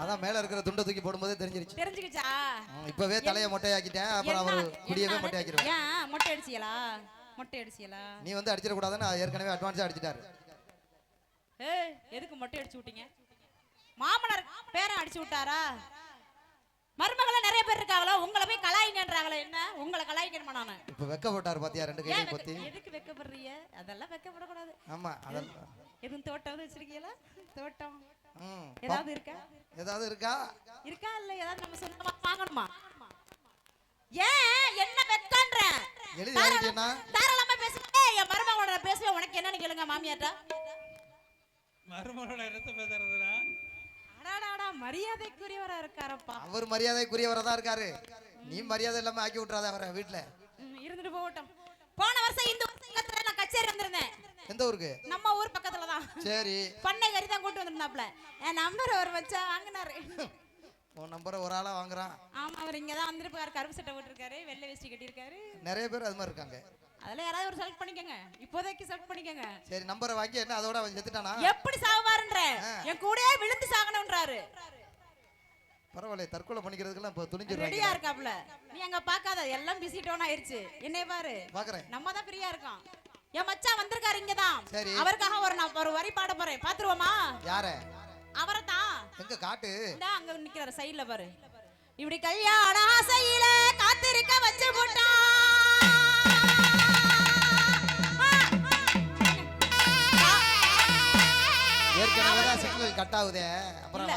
அதான் மேல இருக்கிற துண்டை தூக்கி போடும்போதே தெரிஞ்சிருச்சு. தெரிஞ்சுக்கிச்சா? இப்பவே தலைய மொட்டையாக்கிட்டேன், அப்புறம் அவர் குடியவே மொட்டையாக்கிடுவார். ஏன் மொட்டை அடிச்சியலா? மொட்டை அடிச்சியலா? நீ வந்து அடிச்சிட கூடாதுன்னு ஏற்கனவே அட்வான்ஸா அடிச்சிட்டாரு. ஏய் எதுக்கு மொட்டை அடிச்சு விட்டீங்க? மாமனார் பேரை அடிச்சு விட்டாரா? மருமகள நிறைய பேர் இருக்காங்களா, உங்களை போய் கலாய்ங்கன்றாங்களே, என்ன உங்களை கலாய்க்கணுமா நானு? இப்ப வெக்கப்பட்டாரு பாத்தியா, ரெண்டு கையை பத்தி. எதுக்கு வெக்கப்படுறீங்க? அதெல்லாம் வெக்கப்படக்கூடாது. ஆமா அதெல்லாம். எதுவும் தோட்டம் வச்சிருக்கீங்களா? தோட்டம் ஏதாவது இருக்கா? ஏதாவது இருக்கா? இருக்கா இல்ல ஏதாவது நம்ம சொந்தமா வாங்கணுமா? ஏன் என்ன வெக்கன்ற? எழுதி வாங்கிட்டேனா? தாராளமா பேசுங்க. என் மருமகளோட பேசுவே, உனக்கு என்னன்னு கேளுங்க மாமியார்ட்ட. மருமகளோட எடுத்து பேசுறதுனா அடாடாடா மரியாதைக்குரியவரா இருக்காரப்பா. அவர் மரியாதைக்குரியவரா தான் இருக்காரு. நீ மரியாதை இல்லாம ஆக்கி விட்டுறாத அவரை வீட்ல. இருந்துட்டு போகட்டும். போன வருஷம் இந்த வருஷத்துல நான் கச்சேரி வந்திருந்தேன். எந்த ஊருக்கு? நம்ம ஊர் பக்கத்துல தான். சரி. பண்ணை கறி தான் கூட்டி வந்திருந்தாப்ல. என் நம்பர் அவர் வச்சா வாங்கினாரு. உன் நம்பரை ஒரு ஆளா வாங்குறான். ஆமா அவர் இங்க தான் வந்திருப்பாரு. கருப்பு சட்டை போட்டிருக்காரு, வெள்ளை வேஷ்டி கட்டியிருக்காரு. நிறைய பேர் அது மாதிரி இருக்காங்க. அதெல்லாம் யாராவது ஒரு செலக்ட் பண்ணிக்கங்க. இப்போதைக்கு செலக்ட் பண்ணிக்கங்க. சரி நம்பரை வாங்கி என்ன அதோட அவன் செத்துட்டானா? எப்படி சாவாருன்ற? என் கூடயே விழுந்து சாகணும்ன்றாரு. பரவாயில்ல, தற்கொலை பண்ணிக்கிறதுக்கெல்லாம் இப்ப துணிஞ்சிருவாங்க. ரெடியா இருக்காப்ல. நீ அங்க பாக்காத, எல்லாம் பிஸி டோன் ஆயிருச்சு. என்னைய பாரு. பாக்குறேன். நம்ம தான் ஃப்ரீயா இருக்கோம். என் மச்சான் வந்திருக்காரு இங்க தான். சரி. அவருக்காக நான் ஒரு வரி பாட போறேன். பாத்துருவோமா? யார? அவரை தான். எங்க காட்டு? இந்தா அங்க நிக்கிறாரு சைடுல பாரு. இப்படி கல்யாண ஆசையில காத்திருக்க வச்சு போட்டான். ஏற்கனவே தான் சிக்னல் கட் ஆகுதே. அப்புறம்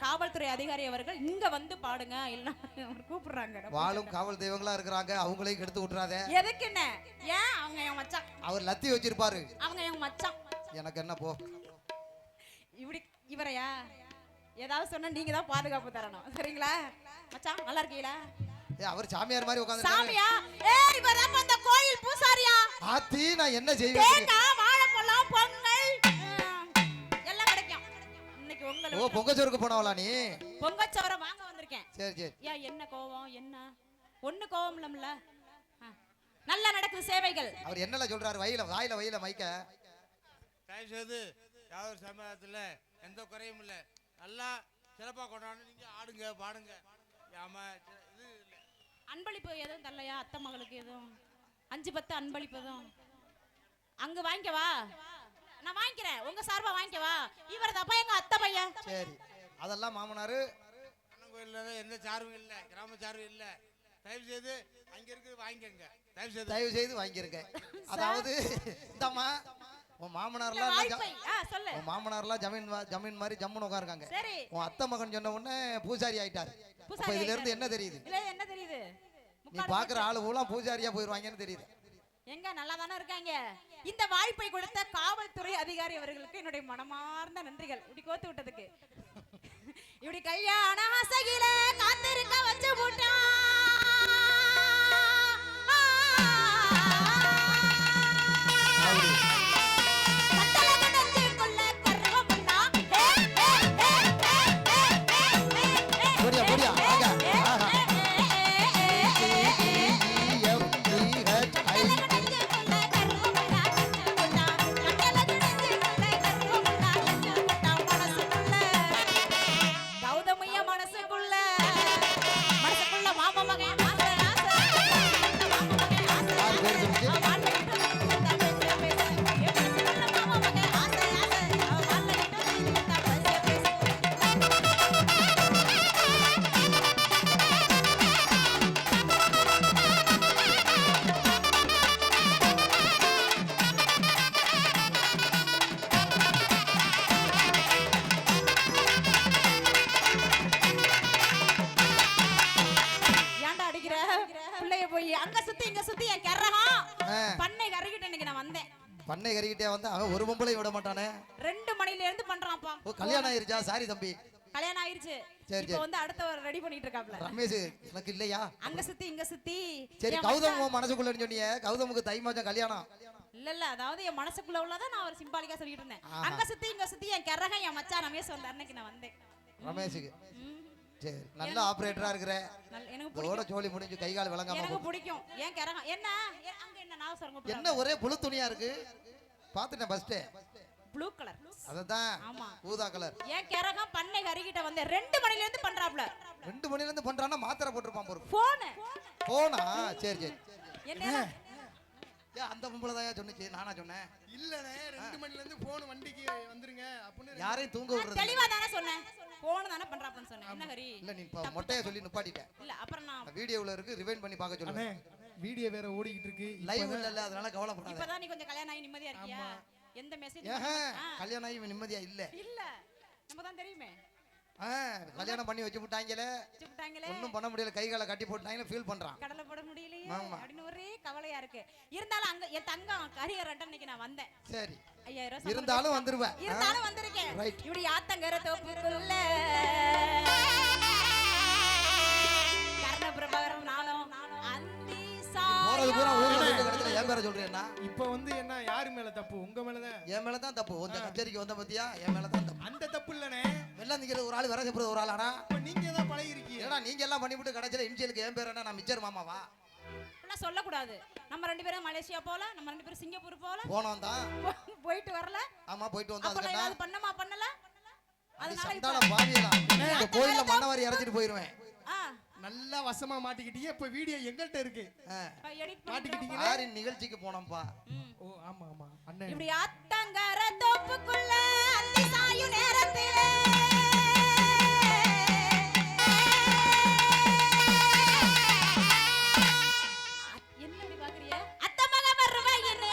காவல்துறை அதிகாரி அவர்கள் இங்க வந்து பாடுங்க. இல்ல கூப்பிடுறாங்க. வாழும் காவல் தெய்வங்களா இருக்கிறாங்க, அவங்களையும் கெடுத்து விட்டுறாதே. எதுக்கு என்ன? ஏன் அவங்க என் மச்சான். அவர் லத்தி வச்சிருப்பாரு. அவங்க என் மச்சான். எனக்கு என்ன போ. இப்படி இவரையா ஏதாவது சொன்னா நீங்க தான் பாதுகாப்பு தரணும். சரிங்களா மச்சான்? நல்லா இருக்கீங்களா? அவர் சாமியார் மாதிரி உட்கார்ந்து. சாமியா? ஏய் இவர் தான் அந்த கோயில் பூசாரியா? ஆத்தி நான் என்ன செய்வேன்? தேங்காய், வாழைப்பழம், பொங்கல் எல்லாம் கிடைக்கும். இன்னைக்கு உங்களுக்கு ஓ பொங்கச்சோருக்கு போனவளா நீ? பொங்கச்சோர வாங்க வந்திருக்கேன். சரி சரி. ஏன் என்ன கோவம்? என்ன ஒண்ணு கோவம் இல்லம்ல. நல்லா நடக்குது சேவைகள். அவர் என்னல சொல்றாரு? வாயில மைக்க தயவு செய்து யாவது சமயத்தில் எந்த குறையும் இல்லை, நல்லா சிறப்பாக கொண்டாடு. நீங்க ஆடுங்க பாடுங்க. ஆமா இது இல்லை. அன்பளிப்பு எதுவும் தரலையா? அத்தை மகளுக்கு எதுவும் 5-10 அன்பளிப்பு எதுவும்? அங்க வாங்கிக்கவா? நான் வாங்கிக்கிறேன். உங்க சார்பா வாங்கிக்கவா? இவர் தப்பா எங்க அத்தை பையன். சரி அதெல்லாம் மாமனாரு. அண்ணன் கோயிலில் எந்த சார்பும் இல்லை, கிராம சார்பு இல்லை. தயவு செய்து அங்க இருக்குது வாங்கிக்கங்க. தயவு செய்து வாங்கிருங்க. அதாவது இந்தம்மா உன் மாமனார்லாம் சொல்லு. உன் மாமனார்லாம் ஜமீன் மாதிரி ஜம்முன்னு உட்காருக்காங்க. சரி. உன் அத்தை மகன் சொன்ன உடனே பூசாரி ஆயிட்டாரு. அப்ப இதுல இருந்து என்ன தெரியுது? இல்ல என்ன தெரியுது? நீ பாக்குற ஆளு பூரா பூசாரியா போயிருவாங்கன்னு தெரியுது. எங்க நல்லா தானே இருக்காங்க. இந்த வாய்ப்பை கொடுத்த காவல்துறை அதிகாரி அவர்களுக்கு என்னுடைய மனமார்ந்த நன்றிகள். இப்படி கோத்து விட்டதுக்கு. இப்படி கல்யாண ஆசையில காத்திருக்க வச்சு போட்டான். பண்ணை கறிக்கிட்டே வந்து அவன் ஒரு பொம்பளை விட மாட்டானே. 2 மணில இருந்து பண்றான்ப்பா. ஓ கல்யாணம் ஆயிருச்சா? சாரி தம்பி கல்யாணம் ஆயிருச்சு. இப்போ வந்து அடுத்த ஒரு ரெடி பண்ணிட்டு இருக்காப்ல. ரமேஷ் எனக்கு இல்லையா? அங்க சுத்தி இங்க சுத்தி. சரி கௌதம் உன் மனசுக்குள்ளன்னு சொன்னியே, கௌதமுக்கு தை மாசம் கல்யாணம். இல்ல அதாவது என் மனசுக்குள்ள உள்ளதான் நான் ஒரு சிம்பாலிக்கா சொல்லிட்டு இருந்தேன். அங்க சுத்தி இங்க சுத்தி என் கரகம் என் மச்சான் ரமேஷ் வந்தார். அன்னைக்கு நான் வந்தேன். ரமேஷுக்கு சரி நல்ல ஆபரேட்டரா இருக்கிற. எனக்கு பிடிக்கும். ஜோலி முடிஞ்சு கை கால் விளங்காம. எனக்கு பிடிக்கும். ஏன் கரகம் என்ன அங்க என்ன நான் சொல்றேன். என்ன ஒரே புழு துணியா இருக்கு? பாத்துட்டேன் ஃபர்ஸ்ட். Blue colour. அததான். ஆமா ஊதா கலர். ஏன் கரகம் பண்ணை கறிக்கிட்ட வந்து 2 மணில இருந்து பண்றாப்ல. 2 மணில இருந்து பண்றானா? மாத்திரை போட்டுருப்பான் போற. போன். போனா? சரி சரி. என்ன ஏன் அந்த பொம்பளை தான் சொன்னுச்சு, நானா சொன்னேன்? இல்லனே 2 மணில இருந்து போன் வண்டிக்கு வந்துருங்க அப்படின்னு யாரையும் தூங்க விடுறது தெளிவா தானே சொன்னேன். போன் தானே பண்றாப்பன்னு சொன்னேன். என்ன ஹரி? இல்ல, நீ மொட்டையா சொல்லி நிப்பாட்டிட்ட. இல்ல அப்புறம் நான் வீடியோல இருக்கு, ரிவைண்ட் பண்ணி பார்க்க அண்ணே சொல்லுங்க. வீடியோ வேற ஓடிக்கிட்டு இருக்கு. லைவ் இல்ல, அதனால கவலைப்படாத. இப்பதான் நீ கொஞ்சம் கல்யாணம் ஆகி நிம்மதியா இருக்கியா? எந்த மெசேஜ் கல்யாணம் ஆகி இவன் நிம்மதியா இல்ல. இல்ல நம்ம தான் தெரியுமே. கல்யாணம் பண்ணி வச்சு விட்டாங்களே, விட்டாங்களே, ஒண்ணும் பண்ண முடியல, கை காலை கட்டி போட்டாங்க, ஃபீல் பண்றான். கடலை போட முடியலையே ஆமா. அப்படின்னு ஒரே கவலையா இருக்கு. இருந்தாலும் அங்க என் தங்கம் கரியர் இன்னைக்கு நான் வந்தேன். சரி, 5000 இருந்தாலும் வந்துருவேன். இருந்தாலும் வந்திருக்கேன். ரைட். இப்படி ஆத்தங்கர தோப்புக்குள்ள கர்ண பிரபாகரம் நானும் அந்தி போறது பூரா சாயம். ஊர்ல இருக்க இடத்துல என் பேரை சொல்றேன்னா இப்போ வந்து என்ன யாரு மேல தப்பு? உங்க மேலதான். என் மேலதான் தப்பு. இந்த கச்சேரிக்கு வந்த பத்தியா, என் மேலதான் தப்பு. அந்த தப்பு இல்லனே. வெள்ளம் நிக்கிற ஒரு ஆள், விறகு போறது ஒரு ஆள். ஆனா இப்ப நீங்க தான் பழகி இருக்கீங்க. ஏன்னா நீங்க எல்லாம் பண்ணிவிட்டு கடைசியில இன்சியலுக்கு என் பேர் என்ன, நான் மிச்சர் மாமாவா? அப்படிலாம் சொல்லக்கூடாது. நம்ம 2 பேரும் மலேசியா போல, நம்ம 2 பேரும் சிங்கப்பூர் போல, போனோம் தான். போயிட்டு வரல. ஆமா, போயிட்டு வந்தோம். அப்ப அதுக்கு ஏதாவது பண்ணமா பண்ணல. அதனால சண்டால பாவியலாம். இந்த கோயில்ல மண்ணவாரி இறச்சிட்டு போயிருவேன். நல்லா வசமா மாட்டிக்கிட்டீங்க. இப்ப வீடியோ எங்கள்ட்ட இருக்கு. எடிட் மாட்டிக்கிட்டீங்க. யாரின் நிகழ்ச்சிக்கு போனோம்ப்பா. ஓ ஆமா ஆமா அண்ணே. இப்படி ஆத்தங்கர தோப்புக்குள்ள அந்தி சாயும் நேரத்திலே என்னடி பாக்குறிய? அத்த மக வருவாயின்னு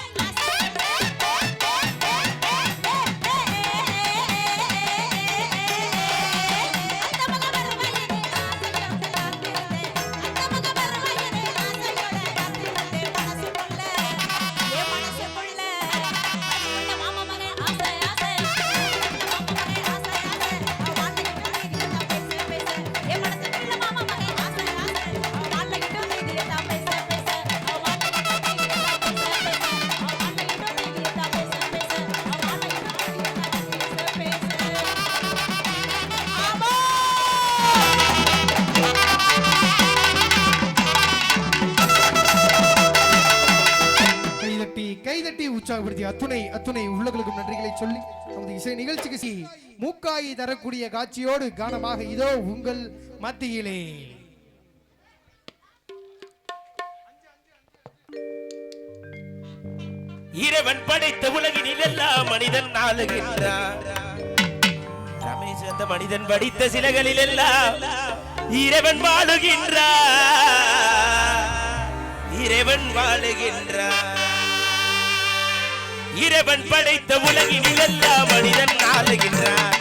கைதட்டி உற்சாகப்படுத்திய அத்துணை உள்ளங்களுக்கும் நன்றிகளை சொல்லி நமது இசை நிகழ்ச்சிக்கு மூக்காயி தரக்கூடிய காட்சியோடு கானமாக இதோ உங்கள் மத்தியிலே. இறைவன் படைத்த உலகினில் எல்லாம் மனிதன் ஆளுகின்றான். ரமேஷ், அந்த மனிதன் படித்த சிலைகளில் எல்லாம் இறைவன் வாழுகின்றான். இறைவன் வாழுகின்றான். இறைவன் படைத்த உலகினில் எல்லாம் மனிதன் ஆளுகின்றான்.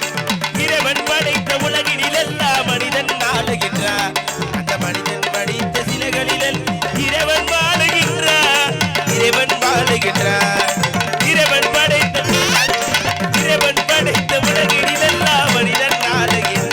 இறைவன் படைத்த உலகினில் எல்லாம் மனிதன் ஆளுகின்றான். அந்த மனிதன் படித்த சிலைகளில் இறைவன் வாழுகின்றான். இறைவன் வாழுகின்றான். இறைவன் படைத்த உலகினில் எல்லாம் மனிதன் ஆளுகின்றான்.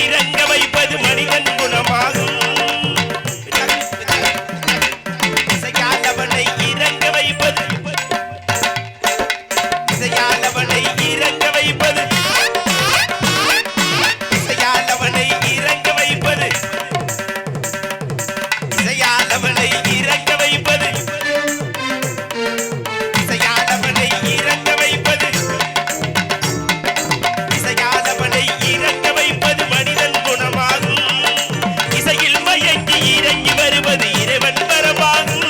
இறங்க வைப்பது மனிதன் குணமாகும் இசையாலவனை இறங்க வைப்பது இசையாலவனை இறங்க வைப்பது இசையாலவனை இறங்க வைப்பது இசையாலவனை இறங்க வைப்பது இசையாலவனை இறங்க வைப்பது இசையாலவனை இறங்க வைப்பது மனிதன் குணமாகும் இசையில் மயங்கி இறங்கி வருவது இறைவன் வரமாகும்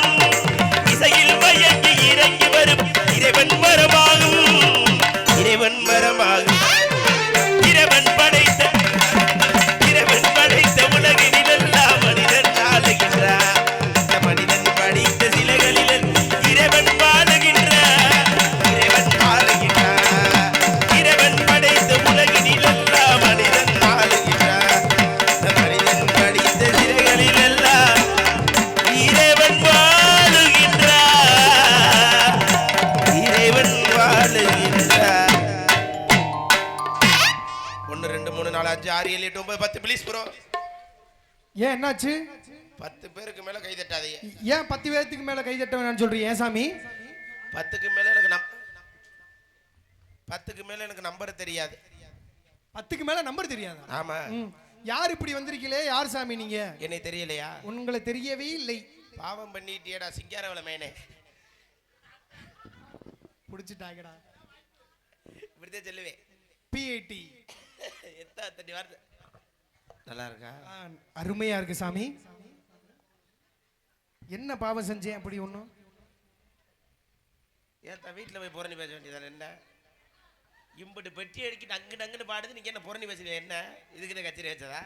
இசையில் மயங்கி இறங்கி வரும் இறைவன் வரமாகும் இறைவன் வரமாகும் இறைவன் படைத்த உலகினிலெல்லாம் மனிதன் ஆளுகின்றார் இந்த மனிதன் படைத்த சிலைகளில் இறைவன் வாழுகின்றார் இறைவன் வாழுகின்றார் இறைவன் படைத்த உலகினிலெல்லாம் மனிதன் ஆளுகின்றார் இந்த மனிதன் படைத்த சிலைகளிலெல்லாம் இறைவன் வாழுகின்றார் இறைவன் வாழுகின்றார் 1 2 3 4 5 6 7 8 9 10 ப்ளீஸ் ப்ரோ ஏன் என்னாச்சு 10 பேருக்கு மேல கை தட்டாதீங்க ஏன் 10 பேர்த்துக்கு மேல கை தட்ட வேணாம்னு சொல்றீங்க ஏன் சாமி 10க்கு மேல எனக்கு நம்பர் தெரியாது 10க்கு மேல நம்பர் தெரியாதா ஆமா யார் இப்படி வந்திருக்கீங்களே யார் சாமி நீங்க என்னை தெரியலையா உங்களை தெரியவே இல்லை பாவம் பண்ணிட்டியடா சிங்காரவள மேனே புடிச்சிட்டாங்கடா இப்படிதான் சொல்லுவேன் பிஐடி எத்தனை வார்த்தை நல்லா இருக்கா அருமையா இருக்கு சாமி என்ன பாவம் செஞ்சேன் அப்படி ஒண்ணும் ஏன் வீட்டுல போய் புரணி பேச வேண்டியதானே என்ன இம்புட்டு பெட்டி அடிக்கிட்டு அங்குன்னு பாடுது நீங்க என்ன புரணி பேசுறீங்க என்ன இதுக்கு கச்சேரி வச்சதா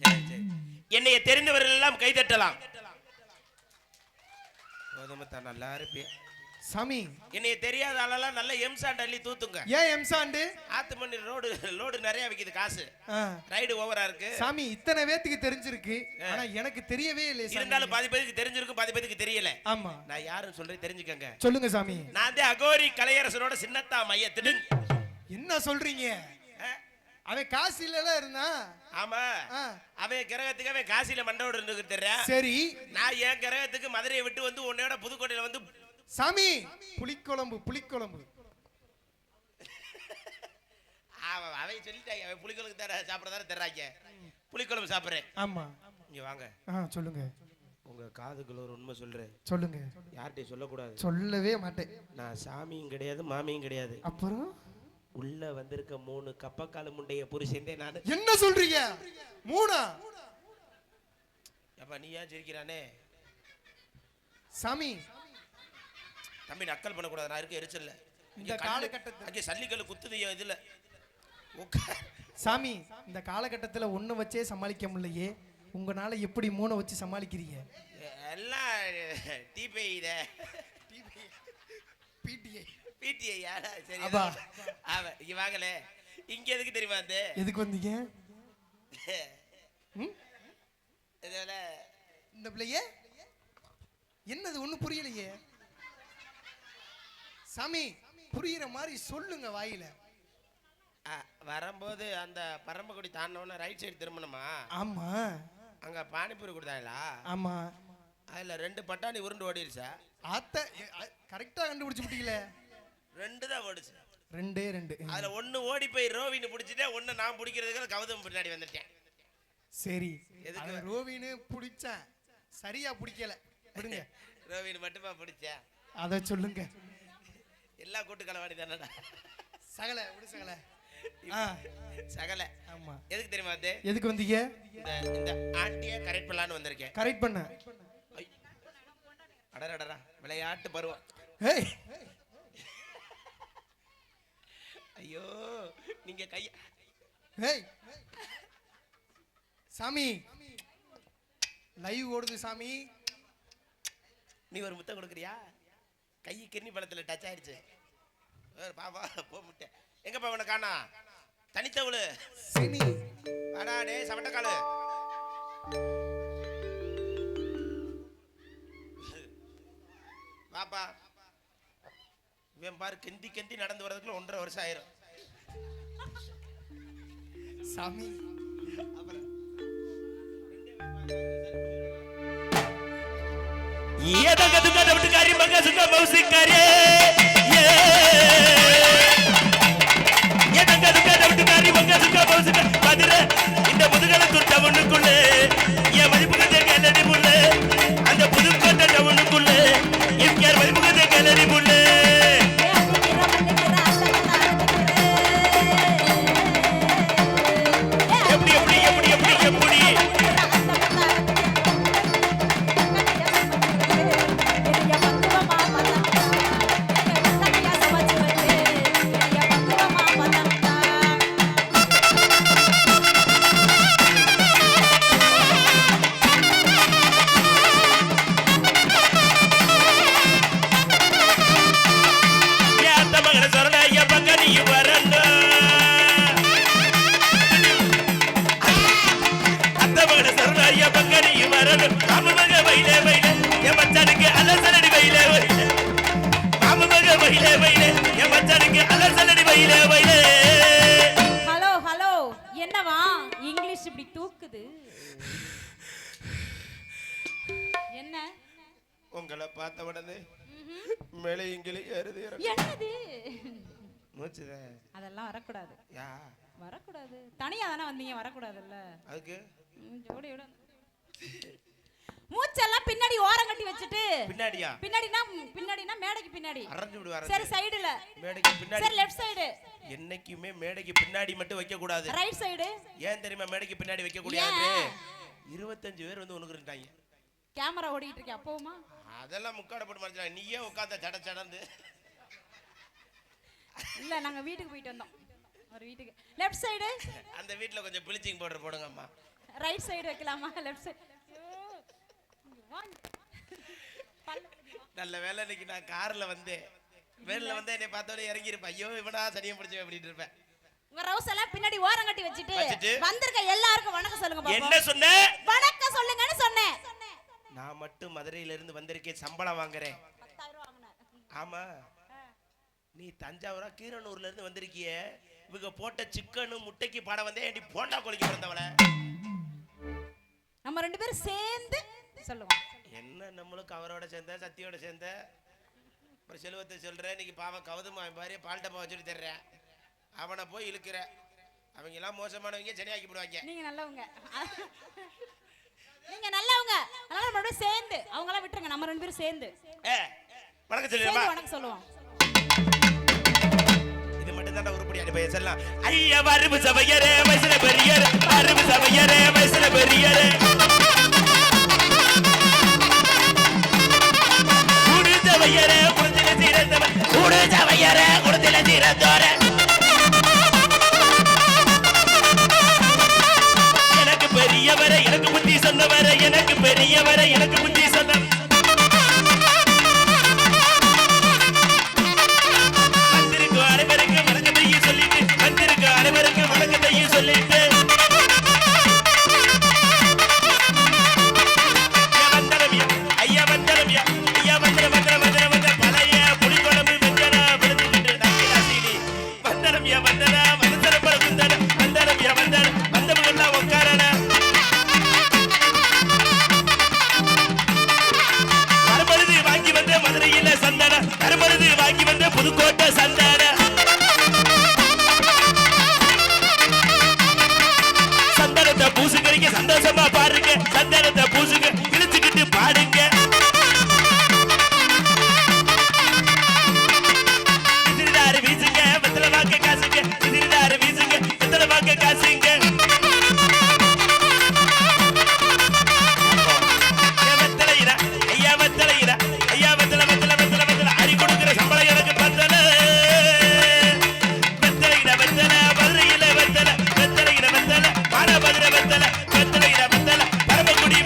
சரி சரி என்னைய தெரிந்தவர்கள் எல்லாம் கை தட்டலாம் கோதுமை தான் நல்லா இருப்பேன் சாமி என்னைய தெரியாத ஆளெல்லாம் நல்ல எம்சாண்ட் அள்ளி தூத்துங்க ஏன் எம்சாண்டு ஆத்து மண்ணி லோடு நிறைய விக்குது காசு ரைடு ஓவரா இருக்கு சாமி இத்தனை பேத்துக்கு தெரிஞ்சிருக்கு ஆனா எனக்கு தெரியவே இல்லை இருந்தாலும் பாதி பேருக்கு தெரிஞ்சிருக்கும் பாதி பேருக்கு தெரியல ஆமா நான் யாரும் சொல்றேன் தெரிஞ்சுக்கங்க சொல்லுங்க சாமி நான் தான் அகோரி கலையரசனோட சின்னத்தா மையத்திடு என்ன சொல்றீங்க அவன் காசில இருந்தான் ஆமா அவன் கிரகத்துக்கு அவன் காசில மண்டோட இருந்து தெரியும் சரி நான் என் கிரகத்துக்கு மதுரையை விட்டு வந்து உன்னையோட புதுக்கோட்டையில வந்து சாமி புளிக்குழம்பு அவன் சொல்லிட்டாங்க அவன் புளிக்குழம்பு தர சாப்பிடறதான தர்றாங்க புளிக்குழம்பு சாப்பிடுறேன் ஆமா இங்க வாங்க சொல்லுங்க உங்க காதுக்குள்ள ஒரு உண்மை சொல்றேன் சொல்லுங்க யார்கிட்டயும் சொல்லக்கூடாது சொல்லவே மாட்டேன் நான் சாமியும் கிடையாது மாமியும் கிடையாது அப்புறம் உள்ள வந்திருக்க 3 கப்பக்கால முண்டைய புருஷன் நானு என்ன சொல்றீங்க 3 அப்ப நீ ஏன் சிரிக்கிறானே சாமி தம்பி நக்கல் பண்ணக்கூடாது நான் இருக்க எரிச்சல்ல இந்த காலகட்டத்தில் அங்கே சல்லிக்கல் குத்துது இதுல சாமி இந்த காலகட்டத்துல ஒண்ணு வச்சே சமாளிக்க முடியலையே உங்களால எப்படி 3 வச்சு சமாளிக்கிறீங்க எல்லாம் டிபி இத பிடிஐ யாரா சரி இங்க வாங்கல இங்க எதுக்கு தெரியுமா எதுக்கு வந்தீங்க இதல இந்த பிள்ளையே என்னது ஒண்ணு புரியலையே சாமி புரியுற மாதிரி சொல்லுங்க வாயில வரும்போது அந்த பரம்பக்குடி தாண்டவன ரைட் சைடு திரும்பணுமா ஆமா அங்க பானிபூரி கொடுத்தாங்களா ஆமா அதுல 2 பட்டாணி உருண்டு ஓடிடுச்சா அத்த கரெக்டா கண்டுபிடிச்சு விட்டீங்களே 2 தான் ஓடுச்சு 2 அதுல 1 ஓடி போய் ரோவின்னு பிடிச்சிட்டேன் 1 நான் பிடிக்கிறதுக்கு கௌதம் பின்னாடி வந்துட்டேன் சரி எதுக்கு ரோவின்னு பிடிச்சேன் சரியா பிடிக்கல விடுங்க ரோவின் மட்டுமா பிடிச்சேன் அத சொல்லுங்க எல்லா கூட்டு கலவாடி தானடா சகல விடு சகல சகல ஆமா எதுக்கு தெரியுமா எதுக்கு வந்தீங்க இந்த ஆண்டியை கரெக்ட் பண்ணலான்னு வந்திருக்கேன் கரெக்ட் பண்ண அடடடா விளையாட்டு பருவம் ஐயோ நீங்க கைய சாமி லைவ் ஓடுது சாமி நீ ஒரு முத்தம் கொடுக்குறியா கை கிண்ணி பழத்துல டச் ஆயிடுச்சு பாப்பா போ முட்டை எங்கப்பா அவனை காணா தனித்தவளு சினி அடா டே சவட்டக்காலு பாப்பா இவன் பாரு கெந்தி கெந்தி நடந்து வரதுக்குள்ள 1.5 வருஷம் ஆயிரும் சாமி விட்டுக்காரி மங்க சுங்க மௌசிக்காரி விட்டுக்காரி மங்க சுங்க மௌசிக்க மதுரை இந்த முதுகலை டவுனுக்குள்ள என் மதிப்புகத்தை கேலரி புள்ள அந்த புதுக்கோட்டை டவுனுக்குள்ள எம்கேஆர் மதிப்புகத்தை கேலரி புள்ள எப்படி எப்படி எப்படி எப்படி எப்படி ஹலோ ஹலோ என்னவா இங்கிலீஷ் இப்படி தூக்குது என்ன உங்களை பார்த்த உடனே மேலே இங்கிலே ஏறுது என்னது மூச்சுதே அதெல்லாம் வரக்கூடாது யா வரக்கூடாது தனியா தானே வந்தீங்க வரக்கூடாதுல்ல அதுக்கு ஜோடியோட மூச்செல்லாம் பின்னாடி ஓரம் கட்டி வச்சுட்டு பின்னாடியா பின்னாடினா மேடைக்கு பின்னாடி அரஞ்சு விடுவாரு சரி சைடுல மேடைக்கு பின்னாடி சரி லெஃப்ட் சைடு என்னைக்குமே மேடைக்கு பின்னாடி மட்டும் வைக்க கூடாது ரைட் சைடு ஏன் தெரியுமா மேடைக்கு பின்னாடி வைக்க கூடாது 25 பேர் வந்து உனக்கு இருந்தாங்க கேமரா ஓடிட்டு இருக்கே அப்போமா அதெல்லாம் முக்காட போட்டு மறைச்சாங்க நீயே உட்கார்ந்த சட சடந்து இல்ல நாங்க வீட்டுக்கு போயிட்டு வந்தோம் ஒரு வீட்டுக்கு லெஃப்ட் சைடு அந்த வீட்ல கொஞ்சம் ப்ளீச்சிங் பவுடர் போடுங்க அம்மா ரைட் சைடு வைக்கலாமா லெஃப்ட் சைடு நல்ல வேலை இன்னைக்கு நான் கார்ல வந்தேன் வேன்ல வந்து என்னை பார்த்தோன்னே இறங்கி இருப்பேன் ஐயோ இவனா சனியம் பிடிச்சவன் அப்படின்னு இருப்பேன் உங்க ரவுஸ் எல்லாம் பின்னாடி ஓரம் கட்டி வச்சிட்டு வந்திருக்க எல்லாருக்கும் வணக்கம் சொல்லுங்க பாப்போம் என்ன சொன்ன வணக்கம் சொல்லுங்கன்னு சொன்னேன் நான் மட்டும் மதுரையில இருந்து வந்திருக்கேன் சம்பளம் வாங்குறேன் 10,000 வாங்குனேன் ஆமா நீ தஞ்சாவூரா கீரனூர்ல இருந்து வந்திருக்கியே இவங்க போட்ட சிக்கனு முட்டைக்கு பாட வந்தே ஏண்டி போண்டா கொலைக்கு பிறந்தவள நம்ம ரெண்டு பேரும் சேர்ந்து சொல்லுவோம் என்ன நம்மளுக்கு அவரோட சேர்ந்த சத்தியோட சேர்ந்த ஒரு செல்வத்தை சொல்றேன் இன்னைக்கு பாவம் கவுதமா பாரிய பால் டப்பா வச்சுட்டு தர்றேன் அவனை போய் இழுக்கிற அவங்க எல்லாம் மோசமானவங்க சனியாக்கி போடுவாங்க நீங்க நல்லவங்க நீங்க நல்லவங்க அதனால நம்ம ரெண்டு பேரும் சேர்ந்து அவங்க எல்லாம் விட்டுருங்க நம்ம ரெண்டு பேரும் சேர்ந்து வணக்கம் சொல்லுமா வணக்கம் சொல்லுவோம் இது மட்டும் தான் உருப்படியான பையன் சொல்லலாம் ஐயா வருவு சபையரே வயசுல பெரியரே வருவு சபையரே வயசுல பெரியரே குடுதவையரே குடுதில தீரந்தவன் குடுதவையரே குடுதில தீரந்தோரே எனக்கு பெரியவரே எனக்கு புத்தி சொன்னவரே எனக்கு பெரியவரே எனக்கு புத்தி சொன்னவரே புதுக்கோட்டை சந்தான சந்தனத்தை பூசுகிறீங்க சந்தோஷமா பாருங்க சந்தனத்தை பூசுங்க இழுத்துக்கிட்டு பாடுங்க விசிறிதாரு வீசுங்க வெத்தலை வாக்க காசுங்க விசிறிதாரு வீசுங்க வெத்தலை வாக்க காசுங்க வெத்தலையிடா ஐயா வெத்தலையிடா ஐயா வெத்தலை வெத்தலை வெத்தலை வெத்தலை அரி கொடுக்கிற சம்பளம் எனக்கு பத்தல வெத்தலையிட வெத்தலை மதுரையில வெத்தலை வெத்தலையிட வெத்தலை மானபதிர வெத்தலை வெத்தலையிட வெத்தலை பரமக்குடி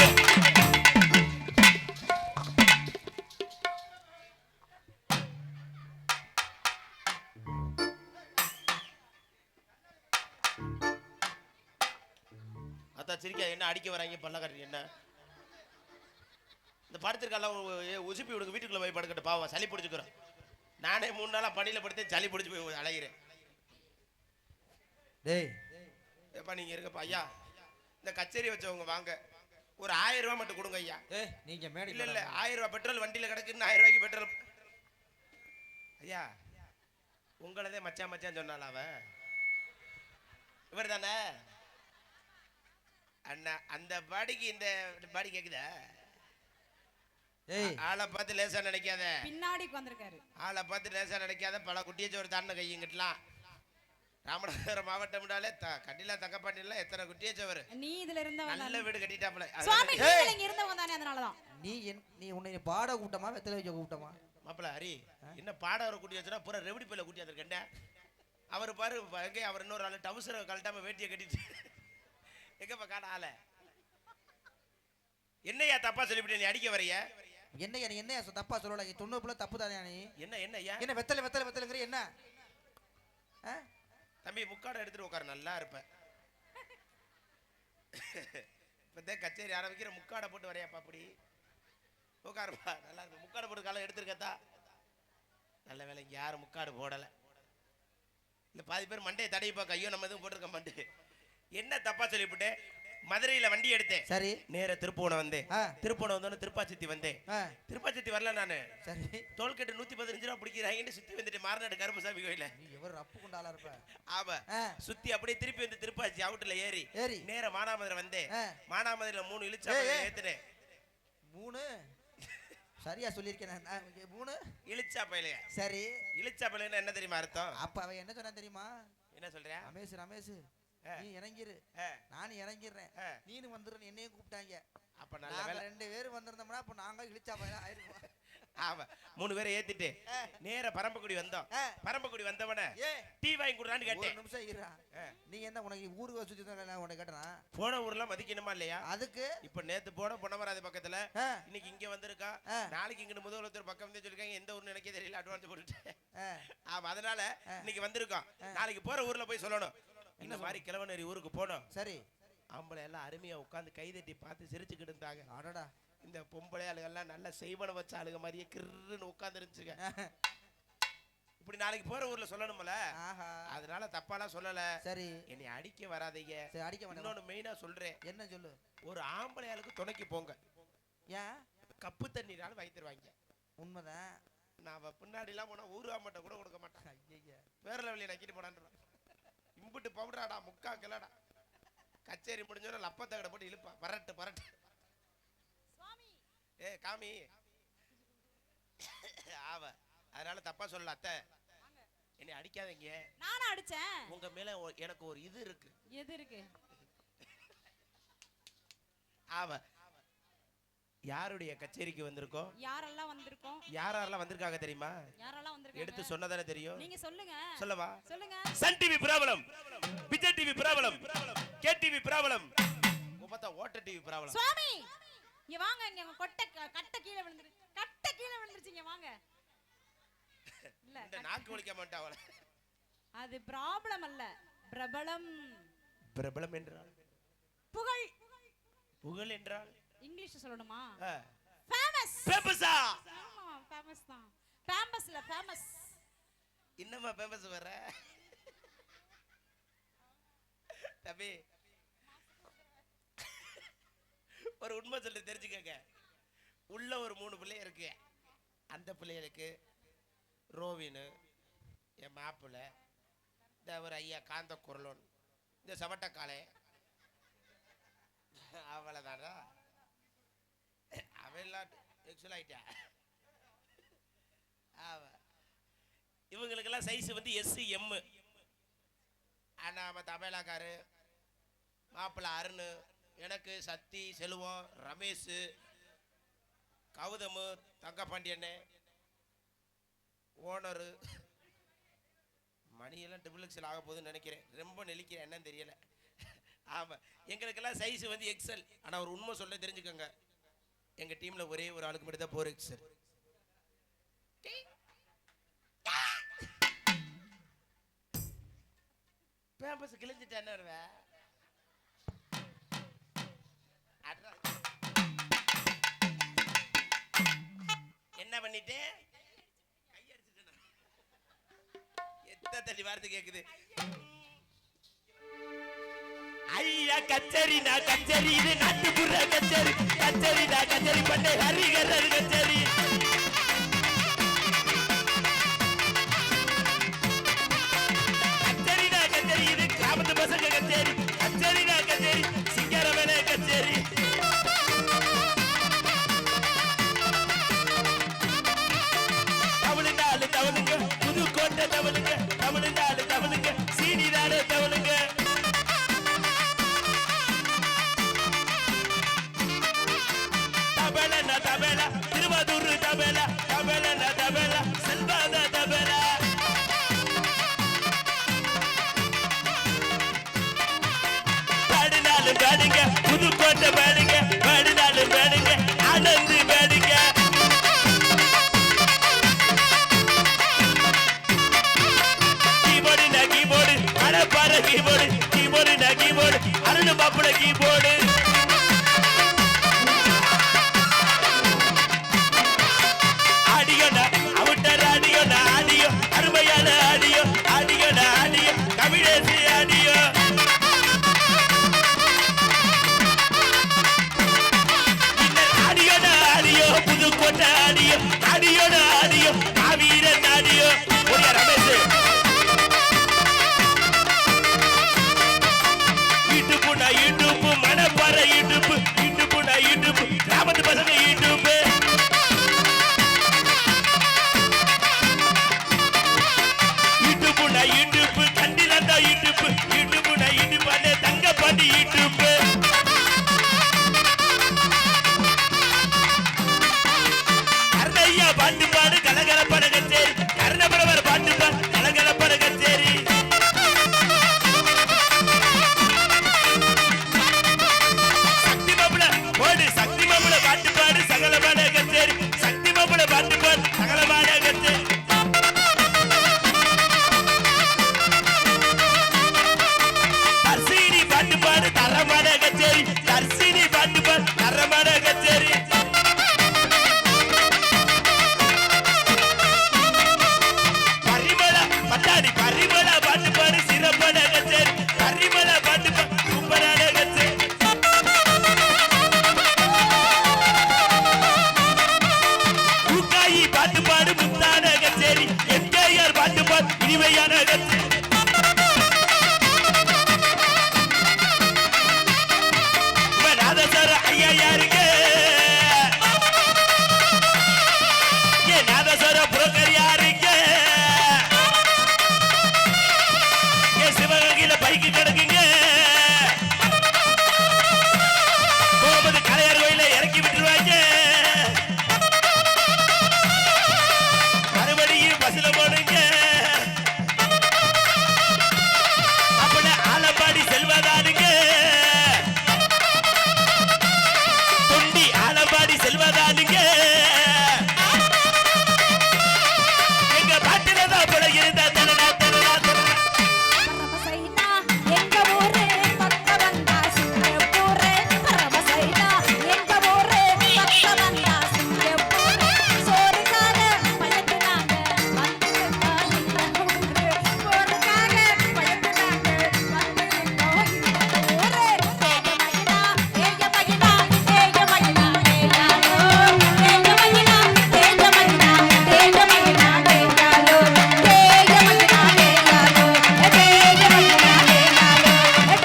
அதான் சிரிக்கா என்ன அடிக்க வராங்க பல்ல காட்டுறீங்க என்ன இந்த படுத்திருக்கால உசுப்பி விடுங்க வீட்டுக்குள்ள போய் படுக்கட்டு பாவம் சளி பிடிச்சிக்கிறோம் நானே 3 நாளா பணியில படுத்து சளி பிடிச்சி போய் அலைகிறேன் டேய் எப்பா நீங்க இருக்கப்பா ஐயா, இந்த கச்சேரி வச்சவங்க வாங்க, ஒரு 1000 ரூபாய் மட்டும் கொடுங்க ஐயா. நீங்க மேடை இல்ல இல்ல 1000 ரூபாய் பெட்ரோல் வண்டியில கிடக்குன்னு 1000 ரூபாய்க்கு பெட்ரோல். ஐயா உங்களதே மச்சான் மச்சான் சொன்னால அவ இவர் தானே அண்ணா, அந்த பாடிக்கு இந்த பாடி கேக்குதா? ஆளை பார்த்து லேசா நினைக்காத, பின்னாடி வந்திருக்காரு. ஆளை பார்த்து லேசா நினைக்காத, பல குட்டியச்சோறு தாண்ட கையுங்கிட்டலாம். ராமநாதபுரம் மாவட்டம்னாலே கட்டில தங்கப்பாண்டில எத்தனை குட்டியச்சோறு. நீ இதுல இருந்தவன் நல்ல வீடு கட்டிட்டாப்ல. சுவாமி நீங்க இங்க இருந்தவன் தானே, அதனாலதான். நீ உன்னை பாட கூட்டமா வெத்தலை வைக்க கூட்டமா? மாப்பிள்ள ஹரி என்ன பாட வர கூட்டி வச்சுனா பூரா ரெவடி பையில கூட்டி வந்திருக்கேன். அவர் பாரு எங்கே, அவர் இன்னொரு ஆளு டவுசரை கழட்டாம வேட்டியை கட்டிட்டு எங்கப்பா காண ஆள. என்னையா தப்பா சொல்லிவிட்டு நீ அடிக்க வரைய? என்னையா தப்பா சொல்லல, 90 தப்பு தானே நீ? என்ன வெத்தலைங்கிற என்ன? தம்பி முக்காடை எடுத்துட்டு உட்காரு, நல்லா இருப்ப. இப்பதான் கச்சேரி ஆரம்பிக்கிற, முக்காடை போட்டு வரையாப்பா அப்படி உட்காருப்பா, நல்லா இருக்கு. முக்காடை போட்டு காலம் எடுத்துருக்கத்தா, நல்ல வேலை இங்க யாரும் முக்காடு போடலை. இல்லை பாதி பேர் மண்டையை தடையப்பா, கையோ நம்ம எதுவும் போட்டிருக்க மாட்டேன். என்ன தப்பா சொல்லிவிட்டு மதுரையில வண்டி எடுத்தேன். சரி, நேர திருப்பூணம் வந்தேன். திருப்பூணம் வந்தோன்னு திருப்பாச்சத்தி வந்தேன். திருப்பாச்சத்தி வரல நானு. சரி, டோல்கேட்டு 115 ரூபா பிடிக்கிறாங்கன்னு சுத்தி வந்துட்டு மாரநாடு கருப்பசாமி கோயில. எவர் அப்பு கொண்டாளா இருப்ப? ஆமா, சுத்தி அப்படியே திருப்பி வந்து திருப்பாச்சி அவுட்ல ஏறி நேர மானாமதுரை வந்தேன். மானாமதுரையில 3 இழுச்சா ஏத்துனேன். 3 சரியா சொல்லியிருக்கேன். 3 இழுச்சா பையலையா? சரி, இழுச்சா பையலைன்னா என்ன தெரியுமா அர்த்தம்? அப்ப அவன் என்ன சொன்னா தெரியுமா? என்ன சொல்றியா? ரமேஷ் நீ இறங்கிரு, நானும் இறங்கிடுறேன், நீனு வந்துரு, என்னையும் கூப்பிட்டாங்க. அப்ப நல்ல வேலை 2 பேரும் வந்திருந்தோம்னா அப்ப நாங்க இழுச்சா பையனா ஆயிருப்போம். ஆமா, 3 பேரை ஏத்திட்டு நேர பரம்பக்குடி வந்தோம். பரம்பக்குடி வந்தவன டீ வாங்கி குடுறான்னு கேட்டேன். ஒரு நிமிஷம் இருடா, நீ என்ன உனக்கு ஊருக்கு சுத்தி தான் உனக்கு கேட்டறான்? போன ஊர்லாம் மதிக்கணுமா இல்லையா? அதுக்கு இப்ப நேத்து போன பொன்னமராதி பக்கத்துல இன்னைக்கு இங்க வந்திருக்கா, நாளைக்கு இங்க முதல்வர் பக்கம் வந்து சொல்லிருக்காங்க. எந்த ஊர்னு எனக்கே தெரியல, அட்வான்ஸ் போட்டுட்டேன். ஆமா, அதனால இன்னைக்கு வந்திருக்கோம். நாளைக்கு போற ஊர்ல போய் சொல்லணும், இந்த மாதிரி கிழவனேரி ஊருக்கு போனோம். சரி, ஆம்பளை எல்லாம் அருமையா உட்காந்து கைதட்டி பார்த்து சிரிச்சுக்கிட்டு இருந்தாங்க. அடடா, இந்த பொம்பளை ஆளுகள்லாம் நல்ல செய்வன வச்ச ஆளுங்க மாதிரியே கிருன்னு உட்கார்ந்து இருந்துச்சுங்க. இப்படி நாளைக்கு போற ஊர்ல சொல்லணும்ல, அதனால தப்பாலாம் சொல்லல. சரி, என்னை அடிக்க வராதீங்க. அடிக்க இன்னொன்னு மெயினா சொல்றேன். என்ன சொல்லு? ஒரு ஆம்பளை ஆளுக்கு துணைக்கு போங்க. ஏன்? கப்பு தண்ணீராலும் வாங்கி தருவாங்க. உண்மைதான். நான் பின்னாடி எல்லாம் போனா ஊருவா மாட்ட கூட கொடுக்க மாட்டேன். ஐயா, பேரல வெளியே நக்கிட்டு போனான். இம்புட்டு பவுடராடா, முக்கா கிலோடா. கச்சேரி முடிஞ்சோட லப்பத்தகடை போட்டு இழுப்பா, பரட்டு. ஏ காமி ஆவ, அதனால தப்பா சொல்லல. அத்தை என்னை அடிக்காதீங்க. நானா அடிச்சேன்? உங்க மேல எனக்கு ஒரு இது இருக்கு. எது இருக்கு? ஆவ, யாருடைய கச்சேரிக்கு வந்திருக்கோம்? யாரெல்லாம் வந்திருக்கோம்? யாரெல்லாம் வந்திருக்காங்க தெரியுமா? யாரெல்லாம் வந்திருக்காங்க? எடுத்து சொன்னதானே தெரியும். நீங்க சொல்லுங்க. சொல்லவா? சொல்லுங்க. சன் டிவி பிரபலம், விஜய் டிவி பிரபலம், கே டிவி பிரபலம், பார்த்தா ஓட்ட டிவி பிரபலம். சுவாமி இங்க வாங்க, இங்க கட்ட கீழே விழுந்துருச்சு, இங்க வாங்க. இல்ல, இந்த நாக்கு வலிக்க மாட்டாவல. அது ப்ராப்ளம் அல்ல, பிரபலம். பிரபலம் என்றால் புகழ். புகழ் என்றால் இங்கிலீஷ் சொல்லணுமா? ஃபேமஸ். ஃபேமஸா? ஆமா, ஃபேமஸ் தான். ஃபேமஸ்ல ஃபேமஸ். இன்னமா ஃபேமஸ் வர தம்பி, ஒரு உண்மை சொல்லி தெரிஞ்சுக்கங்க. உள்ள ஒரு 3 பிள்ளை இருக்கு. அந்த பிள்ளைகளுக்கு ரோவினு, என் மாப்பிள்ள, இந்த ஒரு ஐயா காந்த குரலோன், இந்த சவட்டக்காலே, அவ்வளோதானா? அவெல்லாம் எக்ஸல் ஆயிட்டா. இவங்களுக்கெல்லாம் சைஸ் வந்து SM. ஆனா நம்ம தபேலாக்காரு, மாப்பிள்ள அருண், எனக்கு சக்தி, செல்வம், ரமேஷ், கௌதமு, தங்கப்பாண்டியண்ணே, ஓனரு, மணியெல்லாம் XXL ஆக போகுதுன்னு நினைக்கிறேன். ரொம்ப நெளிக்கிறேன், என்னன்னு தெரியல. ஆமாம், எங்களுக்கெல்லாம் சைஸ் வந்து XL. ஆனால் ஒரு உண்மை சொல்ல தெரிஞ்சுக்கோங்க, எங்கள் டீமில் ஒரே ஒரு ஆளுக்கு மட்டும் தான் 4XL. பேம்பஸ் கிழிஞ்சிட்டேன். என்ன வருவேன்? என்ன பண்ணிட்டு எத்தனை தண்ணி வார்த்தை கேக்குது. ஐயா கச்சேரி நான் கச்சேரி இது நாட்டுப்புற கச்சேரி கச்சேரி நான் கச்சேரி பண்ண ஹரிகரர் கச்சேரி கச்சேரி நான் கச்சேரி இது கிராமத்து பசங்க கச்சேரி கச்சேரி நான் கச்சேரி சிங்கரவன கச்சேரி தமிழ்நாடு தவளுங்க புதுக்கோட்டை தவளுங்க தமிழ்நாடு தவளுங்க சீனிநாடு தவளுங்க தபேலா தபேலா திருவாதூர் தபேலா தபேலா தபேலா செல்வாத தபேலா பாடினாலும் பாடுங்க புதுக்கோட்டை பாடுங்க பாடினாலும் பாடுங்க ஆனந்து பாடுங்க கீபோர்டு நான் கீபோர்டு அடப்பார கீபோர்டு கீபோர்டு நான் கீபோர்டு அருண் பாப்புட கீபோர்டு ஆடியோடா அவுட்டர் ஆடியோடா ஆடியோ அருமையான ஆடியோ ஆடியோடா ஆடியோ தமிழேசி ஆடியோ ஆடியோடா ஆடியோ புதுக்கோட்டை ஆடியோ ஆடியோடா ஆடியோ மாவீரன் ஆடியோ ஒரு ரமேஷ் யூடியூப்னா யூடியூப் மனப்பாறை யூடியூப் யூடியூப்னா யூடியூப் கிராமத்து பசங்க யூடியூப் யூடியூப்னா யூடியூப் கண்டிலண்டா யூடியூப் யூடியூப்னா யூடியூப் அண்ணே தங்கப்பாண்டி யூடியூப் கர்ணையா பாட்டு பாடு கலகலப்பான கச்சேரி கர்ணபுரவர் பாட்டு பாடு கலகலப்பான கச்சேரி சக்தி மாப்பிள போடு சக்தி மாப்பிள பாட்டு பாடு சகலமான கச்சேரி சக்தி மாப்பிள பாட்டு பாடு சகலமான கச்சேரி தர்சினி பாட்டு பாடு தரமான கச்சேரி தர்சினி பாட்டு பாடு தரமான கச்சேரி பரிமள பட்டாணி பரிமள பாட்டு பாடு சிறப்பான கச்சேரி பரிமள பாட்டு பாடு சூப்பரான கச்சேரி ஊக்காயி பாட்டு பாடு முத்தான கச்சேரி எம்கேஆர் பாட்டு பாடு இனிமையான கச்சேரி நாதஸ்வர ஐயா யாருங்க ஏன் நாதஸ்வர புரோக்கர் யாருங்க ஏன் சிவகங்கையில பைக்கு கிடக்குங்க போகும்போது கலையார் கோயில இறக்கி விட்டுருவாங்க மறுபடியும் பஸ்ல போடுங்க அப்படி ஆலப்பாடி செல்வதானுங்க தொண்டி ஆலப்பாடி செல்வதானுங்க எங்க பாட்டில தான் போல இருந்தா தரனா தரனா தரனா பரமசைனா எங்க ஊரு பக்க வந்தா சிங்கப்பூரு பரமசைனா எங்க ஊரு பக்க வந்தா சிங்கப்பூரு சோறுக்காக பயந்துனாங்க வந்துட்டாங்க இந்த ஊரு சோறுக்காக பயந்துனாங்க வந்துட்டோம் இந்த ஊரு தேயமகினா தேயமகினா தேயமகினா தேயாலோ தேயமகினா தேயமகினா தேயமகினா தேயாலோ தேயமகினா தேயாலோ தேயமகினா தேயாலோ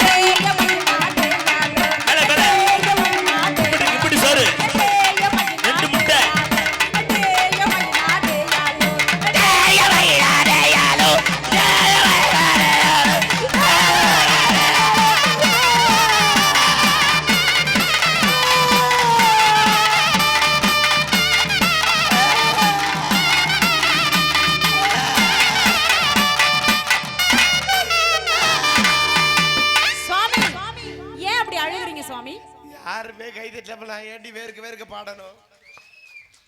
தேயமகினா தேயாலோ மேல மேல இப்படி இப்படி சோறு ரெண்டு முட்டை சுவாமி ஏன் அப்படி அழுகுறீங்க சுவாமி? யாருமே கை தட்டப்ப நான் ஏண்டி வேர்க்க வேர்க்க பாடணும்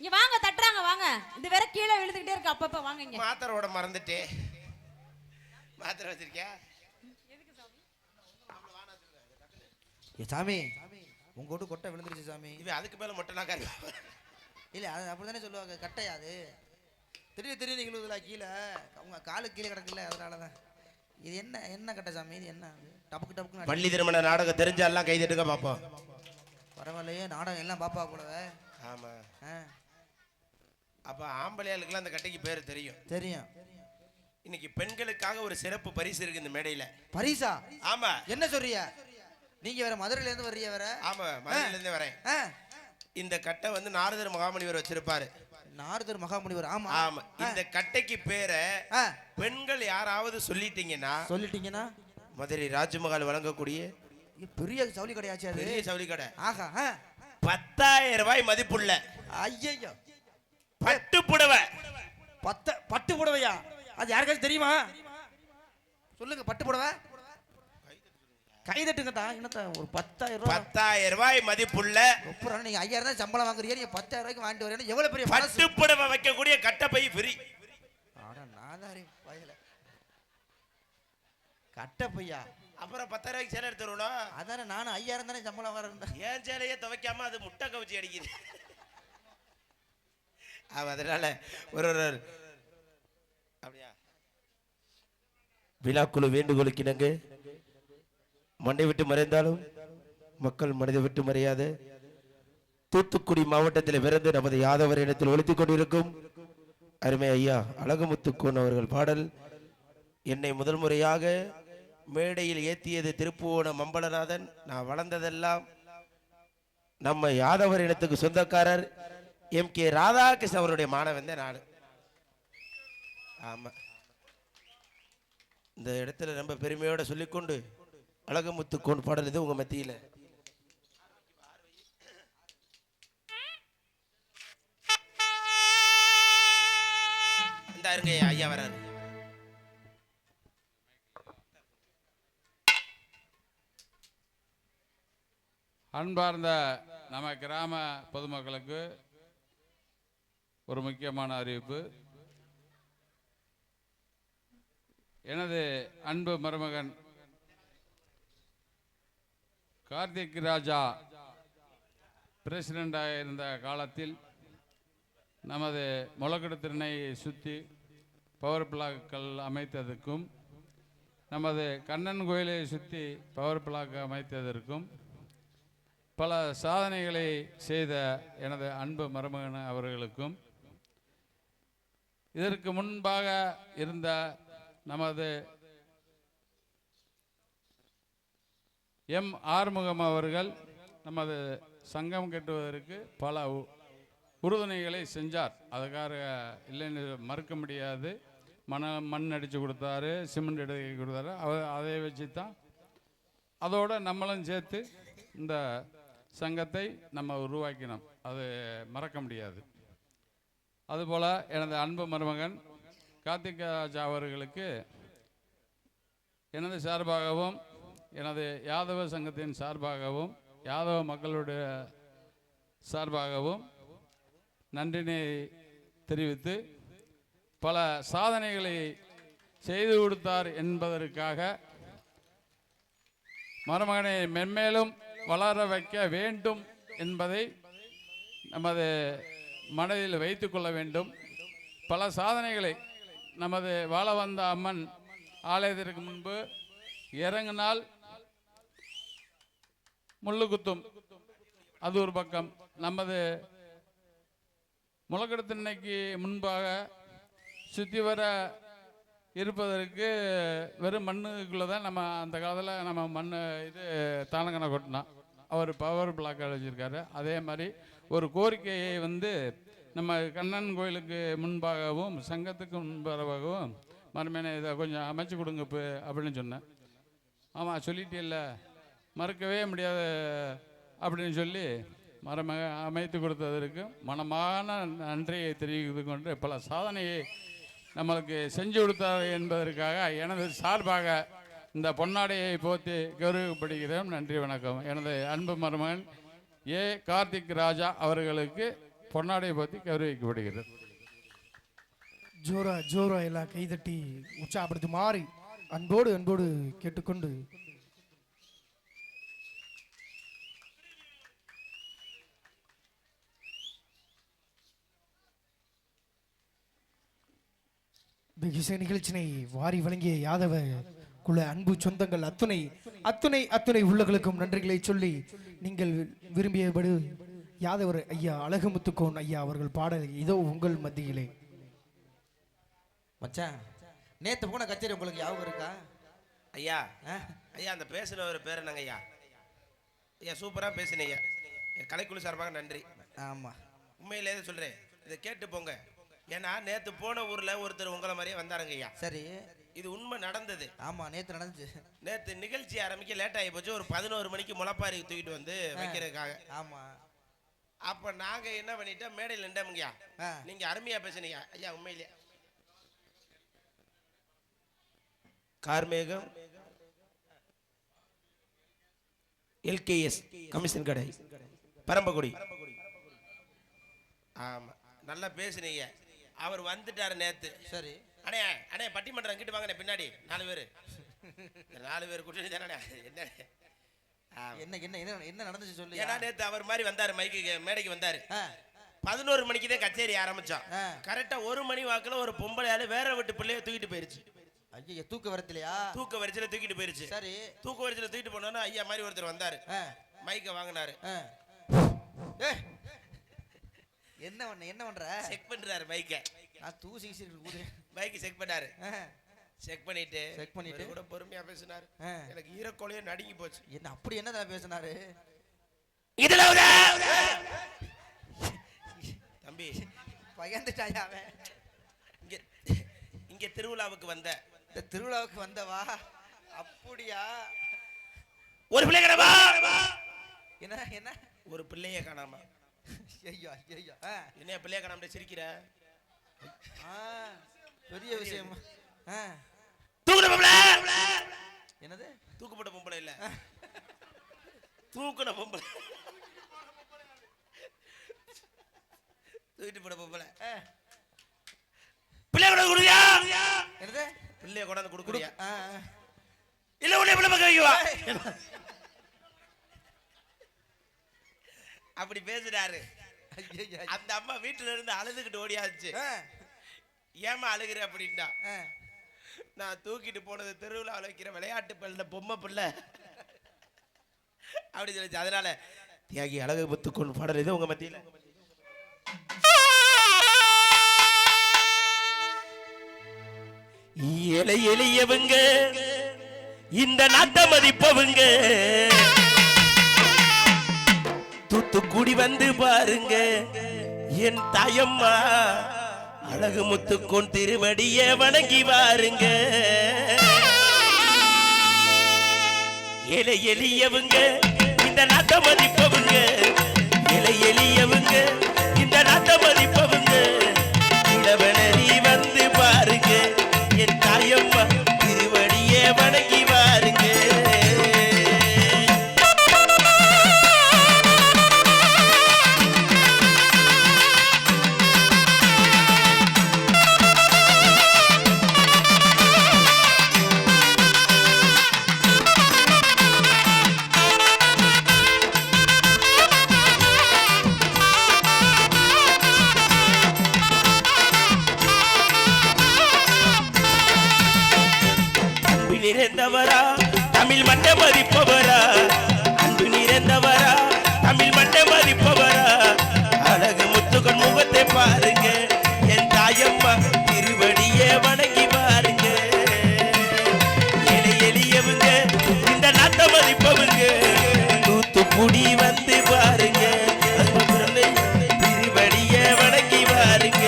இங்க வாங்க தட்டுறாங்க வாங்க. இது வேற கீழே விழுந்துகிட்டே இருக்கு அப்பப்ப வாங்க இங்க. மாத்திரோட மறந்துட்டே மாத்திரை வச்சிருக்கியா ஏ சாமி உங்க வீட்டு கொட்டை விழுந்துருச்சு சாமி. இது அதுக்கு மேல மொட்டை நான் காரி இல்லை அது அப்படிதானே சொல்லுவாங்க, கட்டையா அது திடீர்னு திடீர்னு விழுதுல கீழே அவங்க காலு கீழே கிடக்குல்ல, அதனால தான். இது என்ன என்ன கட்டை சாமி, இது என்ன டபக்கு டபக்கு பள்ளி திருமண நாடகம் தெரிஞ்செல்லாம் கைதட்டுங்க பார்ப்போம். பரவாயில்லையே, நாடகம் எல்லாம் பாப்பா கூடவே. ஆமா. அப்ப ஆம்பளையாளுக்குலாம் அந்த கட்டைக்கு பேர் தெரியும். தெரியும். இன்னைக்கு பெண்களுக்காக ஒரு சிறப்பு பரிசு இருக்கு இந்த மேடையில. பரிசா? ஆமா. என்ன சொல்றீங்க? நீங்க வேற மதுரையில இருந்து வர்றீங்க வேற? ஆமா, மதுரையில இருந்து வரேன். இந்த கட்டை வந்து நாரதர் மகாமுனிவர் வச்சிருப்பாரு. நாரதர் மகாமுனிவர்? ஆமா ஆமா. இந்த கட்டைக்கு பேரை பெண்கள் யாராவது சொல்லிட்டீங்கன்னா மதுரை ராஜமஹால் வழங்கக்கூடிய பெரிய ஜவுளி கடையாச்சு அது. பெரிய ஜவுளி கடை. ஆஹா. 10,000 ரூபாய் மதிப்புள்ள ஐயோ பட்டு புடவை. பட்டு புடவையா? அது யாருக்காச்சும் தெரியுமா? சொல்லுங்க. பட்டு புடவை கைதட்டுங்கடா. என்னத்த ஒரு 10,000 ரூபாய் மதிப்புள்ள. ஒப்புறானே. நீங்க 5,000 தான் சம்பளம் வாங்குறீங்க, நீங்க 10,000 ரூபாய்க்கு வாங்கிட்டு வரீங்க. எவ்வளவு பெரிய பட்டு புடவை வைக்கக்கூடிய கட்டப்பை ஃப்ரீ. ஆனா நாதாரி வயல கட்டப்பையா? அப்புறம் 10,000 ரூபாய்க்கு சேலை எடுத்துறோம். அதானே நானும் 5,000 தானே சம்பளம் வரேன். ஏன் சேலையே துவைக்காம அது முட்டை கவிச்சு அடிக்குது. அதனால ஒரு அப்படியா விழாக்குழு வேண்டுகோளுக்கினங்க மண்ணை விட்டு மறைந்தாலும் மக்கள் மனித விட்டு மறையாத தூத்துக்குடி மாவட்டத்தில் பிறந்து நமது யாதவர் இனத்தில் ஒழித்துக் கொண்டிருக்கும் அருமை ஐயா அழகுமுத்துக்கோன் அவர்கள் பாடல். என்னை முதல் முறையாக மேடையில் ஏத்தியது திருப்புவோணம் மம்பலநாதன். நான் வளர்ந்ததெல்லாம் நம்ம யாதவர் இனத்துக்கு சொந்தக்காரர் MK ராதாகிருஷ்ணன் அவருடைய மாணவன் தான் நான். ஆமா, இந்த இடத்துல ரொம்ப பெருமையோட சொல்லிக்கொண்டு அழகுமுத்துக்கோன் பாடல் இது உங்க மத்தியில. இந்த அருங்க ஐயா வராரு. அன்பார்ந்த நம்ம கிராம பொதுமக்களுக்கு ஒரு முக்கியமான அறிவிப்பு. எனது அன்பு மருமகன் கார்த்திக் ராஜா பிரசிடெண்டாக இருந்த காலத்தில் நமது முளக்கடு திறனையை சுற்றி பவர் பிளாக்குகள் அமைத்ததற்கும் நமது கண்ணன் கோயிலை சுற்றி பவர் பிளாக் அமைத்ததற்கும் பல சாதனைகளை செய்த எனது அன்பு மருமகன் அவர்களுக்கும் இதற்கு முன்பாக இருந்த நமது ஆறுமுகம் அவர்கள் நமது சங்கம் கட்டுவதற்கு பல உறுதுணைகளை செஞ்சார். அதுக்காக இல்லைன்னு மறுக்க முடியாது. மண் அடித்து கொடுத்தாரு, சிமெண்ட் எடுத்து கொடுத்தாரு. அதை வச்சு தான் அதோடு நம்மளும் சேர்த்து இந்த சங்கத்தை நம்ம உருவாக்கினோம். அது மறக்க முடியாது. அதுபோல் எனது அன்பு மருமகன் கார்த்திக் ராஜா அவர்களுக்கு எனது சார்பாகவும் எனது யாதவ சங்கத்தின் சார்பாகவும் யாதவ மக்களுடைய சார்பாகவும் நன்றினை தெரிவித்து பல சாதனைகளை செய்து கொடுத்தார் என்பதற்காக மருமகனை மென்மேலும் வளர வைக்க வேண்டும் என்பதை நமது மனதில் வைத்து கொள்ள வேண்டும். பல சாதனைகளை நமது வாழ வந்த அம்மன் ஆலயத்திற்கு முன்பு இறங்கினால் முள்ளு குத்தும், அது ஒரு பக்கம். நமது முளக்கடத்தின்னைக்கு முன்பாக சுற்றி வர இருப்பதற்கு வெறும் மண்ணுக்குள்ளே தான் நம்ம அந்த காலத்தில் நம்ம மண் இது தானங்கனை கொட்டினோம். அவர் பவர் பிளாக் அழைச்சிருக்காரு. அதே மாதிரி ஒரு கோரிக்கையை நம்ம கண்ணன் கோயிலுக்கு முன்பாகவும் சங்கத்துக்கு முன்பாகவும் மறுமேனை இதை கொஞ்சம் அமைச்சு கொடுங்க இப்போ அப்படின்னு சொன்னேன். ஆமாம் சொல்லிட்டே இல்லை, மறுக்கவே முடியாது அப்படின்னு சொல்லி அமைத்து கொடுத்ததற்கு மனமான நன்றியை தெரிவித்து கொண்டு பல சாதனையை நம்மளுக்கு செஞ்சு கொடுத்தார் என்பதற்காக எனது சார்பாக இந்த பொன்னாடையை போற்றி கௌரவப்படுகிறோம். நன்றி, வணக்கம். எனது அன்பு மருமகன் கார்த்திக் ராஜா அவர்களுக்கு பொன்னாடையை போற்றி கௌரவிக்கப்படுகிறது. ஜோரா ஜோரா எல்லாம் கைதட்டி உற்சாகப்படுத்துமாறு அன்போடு அன்போடு கேட்டுக்கொண்டு இசை நிகழ்ச்சியை வாரி வழங்கிய யாதவ குல அன்பு சொந்தங்கள் அத்துணை அத்துணை அத்துணை உள்ளங்களுக்கும் நன்றிகளை சொல்லி நீங்கள் விரும்பியபடி யாதவர் ஐயா அழகுமுத்துக்கோன் ஐயா அவர்கள் பாடல் இதோ உங்கள் மத்தியிலே. மச்சான், நேத்து போன கச்சேரி உங்களுக்கு ஞாபகம் இருக்கா? ஐயா ஐயா அந்த பேசுனவர் பேர் என்னங்க ஐயா? ஐயா சூப்பரா பேசுனீங்க, கலைக்குழு சார்பாக நன்றி. ஆமா, உண்மையிலே சொல்றேன், இதை கேட்டு போங்க. ஏன்னா நேத்து போன ஊர்ல ஒருத்தர் உங்களை மாதிரியே வந்தாருங்க ஐயா. சரி, இது உண்மை நடந்தது. ஆமா, நேத்து நடந்துச்சு. நேத்து நிகழ்ச்சி ஆரம்பிக்க லேட் ஆகி போச்சு. ஒரு 11 மணிக்கு முளைப்பாரி தூக்கிட்டு வந்து வைக்கிறதுக்காக. ஆமா, அப்ப நாங்க என்ன பண்ணிட்டோம், மேடையில் நின்றோம்ங்கய்யா. நீங்க அருமையா பேசுனீங்க ஐயா. உண்மையிலே கார்மேகம் LKS கமிஷன் கடை பரம்பக்குடி. ஆமா, நல்லா பேசுனீங்க. அவர் வந்துட்டாரு நேத்து. சரி அண்ணே அண்ணே பட்டிமன்றம் கிட்ட வாங்க பின்னாடி 4 பேர் 4 பேர் கூட்டி தானே. என்ன என்ன என்ன என்ன நடந்துச்சு சொல்லு. ஏன்னா நேத்து அவர் மாதிரி வந்தாரு, மைக்கு மேடைக்கு வந்தாரு. 11 மணிக்கு தான் கச்சேரி ஆரம்பிச்சோம். கரெக்டா 1 மணி வாக்குல ஒரு பொம்பளையால வேற வீட்டு பிள்ளைய தூக்கிட்டு போயிருச்சு. ஐயா, தூக்க வரத்திலையா? தூக்க வரிசையில தூக்கிட்டு போயிருச்சு. சரி, தூக்க வரிசையில தூக்கிட்டு போனோன்னா ஐயா மாதிரி ஒருத்தர் வந்தாரு, மைக்க வாங்கினாரு. என்ன பண்ண என்ன பண்ற? செக் பண்றாரு மைக்க. நான் தூசி மைக்கு செக் பண்ணாரு. செக் பண்ணிட்டு கூட பொறுமையா பேசினாரு. எனக்கு ஈரக்கோலையே நடுங்கி போச்சு. என்ன அப்படி என்ன பேசினாரு? இதுல தம்பி பயந்துட்டாயா? இங்க இங்க திருவிழாவுக்கு வந்த திருவிழாவுக்கு வந்தவா? அப்படியா? ஒரு பிள்ளை காணாமா? என்ன என்ன ஒரு பிள்ளைய காணாமா? ஐயா ஐயா, என்ன பிள்ளைய காணாம சிரிக்கிற? பெரிய விஷயம். தூக்குன பொம்பளை. என்னது? தூக்குப்பட்ட பொம்பளை இல்ல, தூக்குன பொம்பளை. தூக்கிட்டு போட பொம்பளை. பிள்ளைய கொண்டாந்து கொடுக்கியா? என்னது? பிள்ளைய கொண்டாந்து கொடுக்குறியா? இல்ல உன்னை பிள்ளை பக்கம் வைக்குவா? அப்படி பேசுறாரு. அந்த அம்மா வீட்டுல இருந்து அழுதுகிட்டு ஓடியாச்சு. ஏமா அழுகுற அப்படின்ட்டா. நான் தூக்கிட்டு போனது தெருவில் வைக்கிற விளையாட்டு பிள்ளை, பொம்மை பிள்ளை அப்படி சொல்லிச்சு. அதனால தியாகி அழகு முத்துக்கோன் பாடல் இது உங்க மத்தியில. ஏழை எளியவங்க இந்த நாட்டை மதிப்பவங்க தூத்துக்குடி வந்து பாருங்க. என் தாயம்மா அழகு முத்துக்கோன் திருவடிய வணங்கி வாருங்க. ஏழை எளியவங்க இந்த நாட்டை மதிப்பவங்க, ஏழை எளியவங்க இந்த நாட்டை மதிப்பவங்க. இளவனரி வந்து பாருங்க, என் தாயம்மா திருவடிய வணங்கி வாருங்க. நிறைந்தவரா தமிழ் மண்ட மதிப்பவரா, அன்பு நிறைந்தவரா தமிழ் மண்ட மதிப்பவரா. அழகு முத்துக்கோன் முகத்தை பாருங்க, என் தாயம்மா திருவடிய வணங்கி பாருங்க. ஏழை எளியவங்க இந்த நாட்டை மதிப்பவங்க தூத்துக்குடி வந்து பாருங்க, திருவடிய வணங்கி பாருங்க.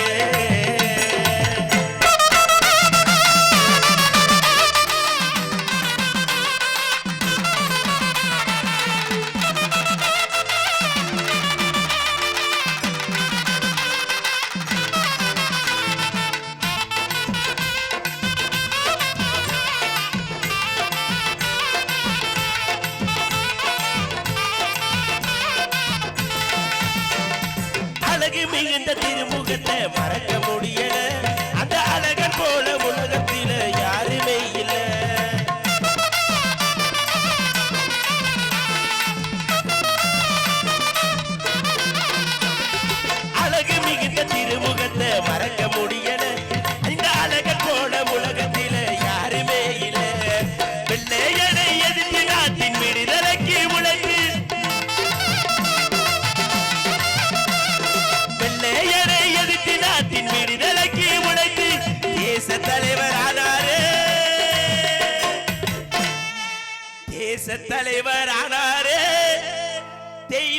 மிகுந்த திருமுகத்தை மறக்க முடியல, அந்த அழகன் போல உலகத்தில யாருமே இல்ல. அழகு மிகுந்த திருமுகத்தை மறக்க முடியல, இந்த அழகன் போல உலகத்தில யாருமே இல்ல.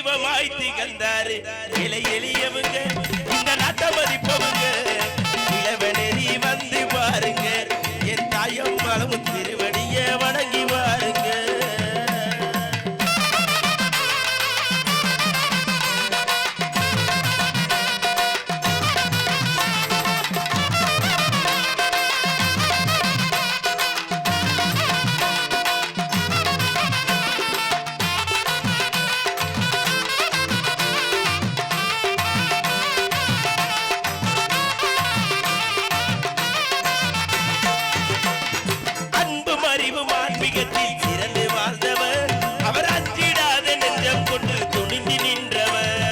தெய்வமாய் திகழ்ந்தாரு இலை எளியவங்க இந்த நாட்டை மதிப்பவங்க இளவனெறி வந்து பாருங்க என் தாயம் மலமும் திருவடிய வணங்கி பாருங்க சிறந்து வாழ்ந்தவர் அவர் அஞ்சிடாத நெஞ்சம் கொண்டு துணிந்து நின்றவர்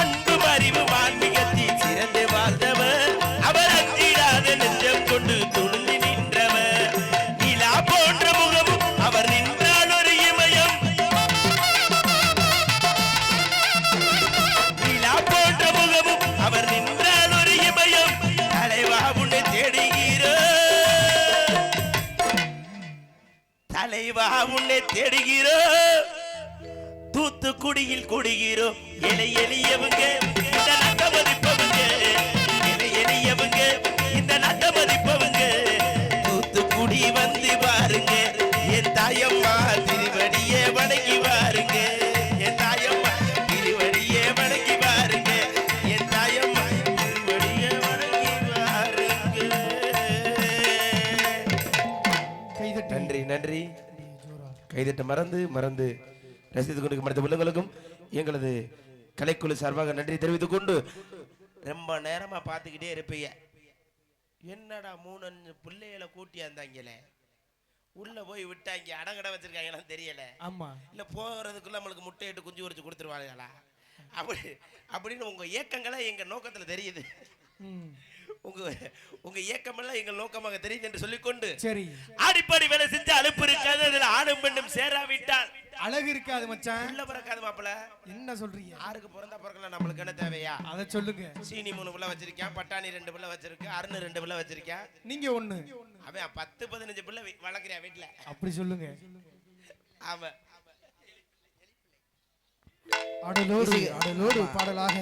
அன்பு அறிவு ஆன்மீகத்தில் சிறந்து வாழ்ந்தவர் அவர் அஞ்சிடாத நெஞ்சம் கொண்டு துணிந்து நின்றவர் நிலா போன்ற முகமும் அவர் நின்றால் ஒரு இமயம் நிலா போன்ற முகமும் அவர் நின்றால் ஒரு இமயம் தலைவா உன்னை தேடுகிறோ தலைவா உன்னை தேடுகிறோ தூத்துக்குடியில் குடிகிறோ எலை எளியவங்க இந்த நாட்டை மதிப்பவங்க எலை எளியவங்க இந்த நாட்டை மதிப்பவங்க தூத்துக்குடி வந்து பாருங்க என் தாயம்மா திருவடியே வணங்கி பாருங்க என் தாயம்மா திருவடியே வணங்கி பாருங்க என் தாயம்மா திருவடியே வணங்கி பாருங்க கைதட்டி நன்றி நன்றி கைதட்ட மறந்து ரசித்துக் கொண்டு மற்ற உள்ளங்களுக்கும் எங்களது கலைக்குழு சார்பாக நன்றி தெரிவித்துக் கொண்டு ரொம்ப நேரமா பார்த்துக்கிட்டே இருப்பீங்க என்னடா 3-5 பிள்ளைகளை கூட்டி வந்தாங்களே உள்ள போய் விட்டாங்க அடங்கட வச்சிருக்காங்களான்னு தெரியல ஆமா இல்ல போறதுக்குள்ள நம்மளுக்கு முட்டையிட்டு குஞ்சு உரிச்சு கொடுத்துருவாங்களா அப்படின்னு உங்க ஏக்கங்களை எங்க நோக்கத்துல தெரியுது உங்க ஏக்கமெல்லாம் எங்கள் நோக்கமாக தெரியுது என்று சொல்லிக்கொண்டு சரி ஆடிப்பாடி வேலை செஞ்சு அலுப்பு இருக்காது அதுல ஆணும் பெண்ணும் சேராவிட்டால் அழகு இருக்காது மச்சான் உள்ள பிறக்காது மாப்பிள என்ன சொல்றீங்க யாருக்கு பிறந்தா பிறக்கலாம் நம்மளுக்கு என்ன தேவையா அத சொல்லுங்க சீனி 3 பிள்ளை வச்சிருக்கேன் பட்டாணி 2 பிள்ளை வச்சிருக்கேன் அருண் 2 பிள்ளை வச்சிருக்கேன் நீங்க ஒண்ணு அவன் 10-15 பிள்ளை வளர்க்கிறியா வீட்டுல அப்படி சொல்லுங்க அவன் அடலோடு பாடலாக